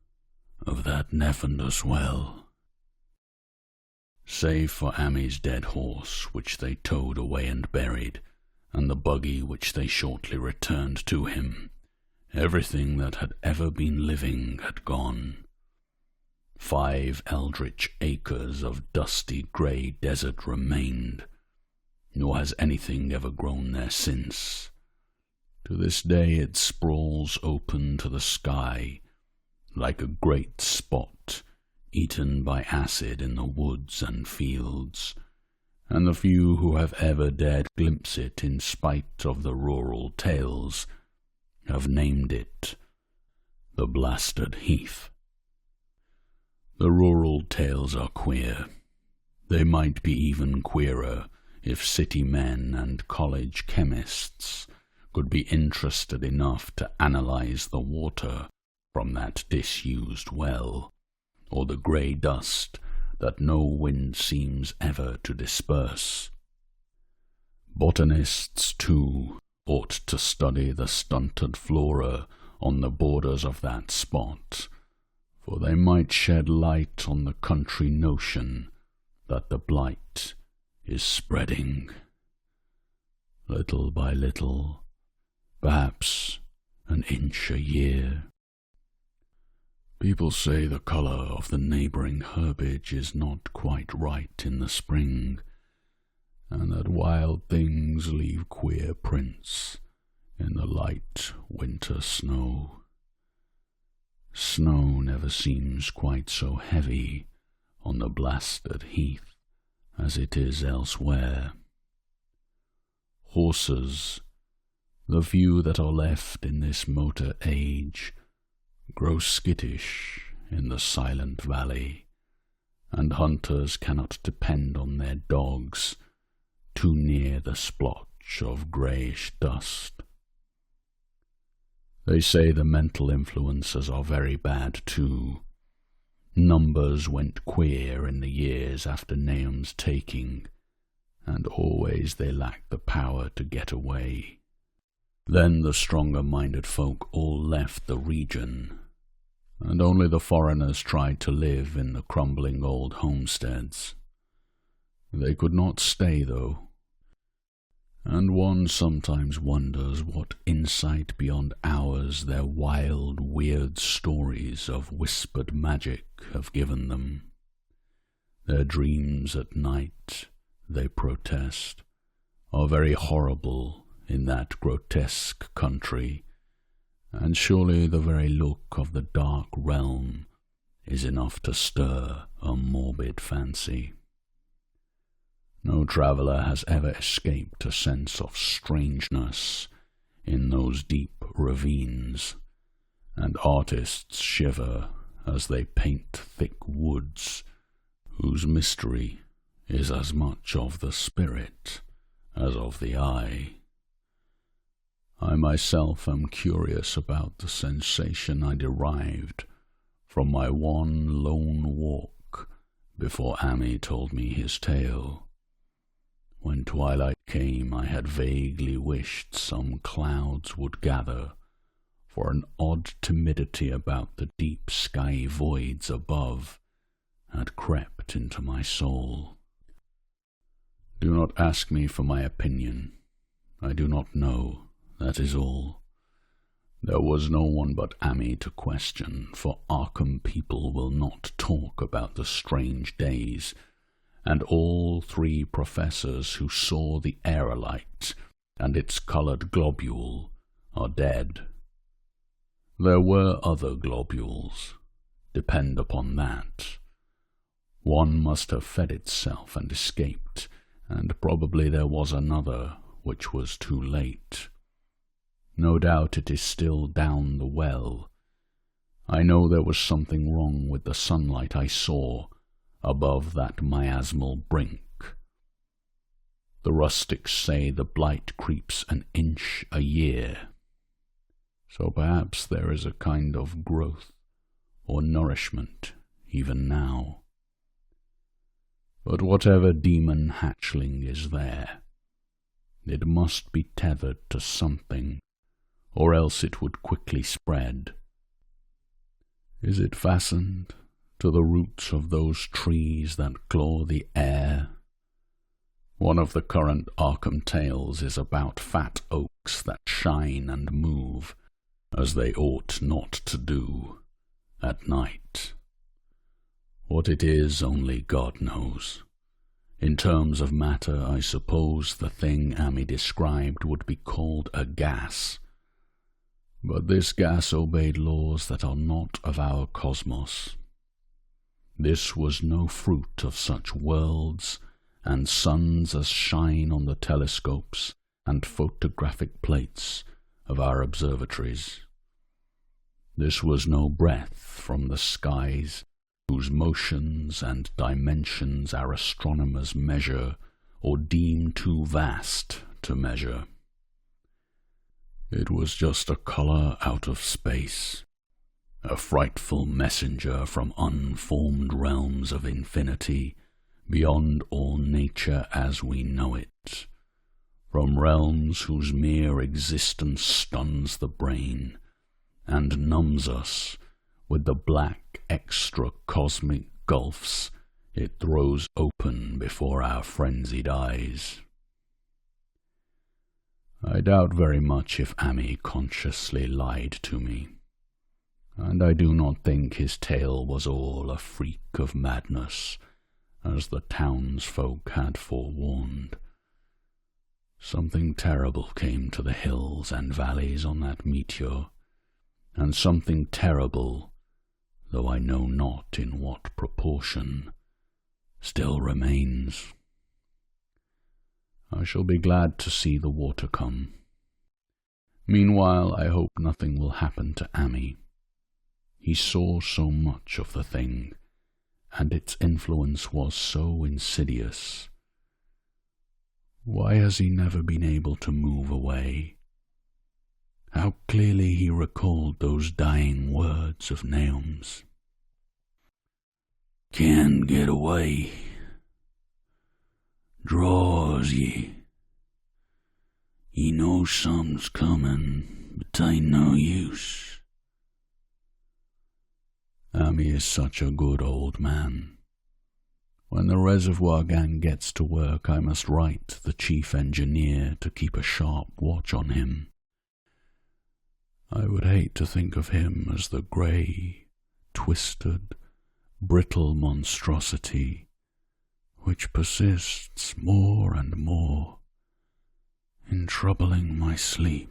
of that Nefander's well. Save for Amy's dead horse, which they towed away and buried, and the buggy which they shortly returned to him, everything that had ever been living had gone. 5 eldritch acres of dusty grey desert remained, nor has anything ever grown there since. To this day it sprawls open to the sky, like a great spot eaten by acid in the woods and fields, and the few who have ever dared glimpse it in spite of the rural tales have named it the Blasted Heath. The rural tales are queer. They might be even queerer if city men and college chemists could be interested enough to analyze the water from that disused well, or the grey dust that no wind seems ever to disperse. Botanists, too, ought to study the stunted flora on the borders of that spot, for they might shed light on the country notion that the blight is spreading. Little by little, perhaps an inch a year. People say the colour of the neighbouring herbage is not quite right in the spring, and that wild things leave queer prints in the light winter snow. Snow never seems quite so heavy on the Blasted Heath as it is elsewhere. Horses, the few that are left in this motor age, grow skittish in the silent valley, and hunters cannot depend on their dogs too near the splotch of greyish dust. They say the mental influences are very bad too. Numbers went queer in the years after Nahum's taking, and always they lacked the power to get away. Then the stronger-minded folk all left the region, and only the foreigners tried to live in the crumbling old homesteads. They could not stay, though, and one sometimes wonders what insight beyond ours their wild, weird stories of whispered magic have given them. Their dreams at night, they protest, are very horrible in that grotesque country, and surely the very look of the dark realm is enough to stir a morbid fancy. No traveller has ever escaped a sense of strangeness in those deep ravines, and artists shiver as they paint thick woods whose mystery is as much of the spirit as of the eye. I myself am curious about the sensation I derived from my one lone walk before Ami told me his tale. When twilight came, I had vaguely wished some clouds would gather, for an odd timidity about the deep sky voids above had crept into my soul. Do not ask me for my opinion. I do not know, that is all. There was no one but Ami to question, for Arkham people will not talk about the strange days, and all 3 professors who saw the aerolite and its coloured globule are dead. There were other globules, depend upon that. One must have fed itself and escaped, and probably there was another which was too late. No doubt it is still down the well. I know there was something wrong with the sunlight I saw above that miasmal brink. The rustics say the blight creeps an inch a year, so perhaps there is a kind of growth or nourishment even now. But whatever demon hatchling is there, it must be tethered to something, or else it would quickly spread. Is it fastened to the roots of those trees that claw the air? One of the current Arkham tales is about fat oaks that shine and move, as they ought not to do, at night. What it is, only God knows. In terms of matter, I suppose the thing Ami described would be called a gas. But this gas obeyed laws that are not of our cosmos. This was no fruit of such worlds and suns as shine on the telescopes and photographic plates of our observatories. This was no breath from the skies whose motions and dimensions our astronomers measure or deem too vast to measure. It was just a colour out of space, a frightful messenger from unformed realms of infinity, beyond all nature as we know it, from realms whose mere existence stuns the brain and numbs us with the black extra-cosmic gulfs it throws open before our frenzied eyes. I doubt very much if Ami consciously lied to me, and I do not think his tale was all a freak of madness, as the townsfolk had forewarned. Something terrible came to the hills and valleys on that meteor, and something terrible, though I know not in what proportion, still remains. I shall be glad to see the water come. Meanwhile, I hope nothing will happen to Ami. He saw so much of the thing, and its influence was so insidious. Why has he never been able to move away? How clearly he recalled those dying words of Naum's. "Can't get away. Draws ye. Ye know some's comin', but ain't no use." Ami is such a good old man. When the reservoir gang gets to work, I must write the chief engineer to keep a sharp watch on him. I would hate to think of him as the grey, twisted, brittle monstrosity which persists more and more in troubling my sleep.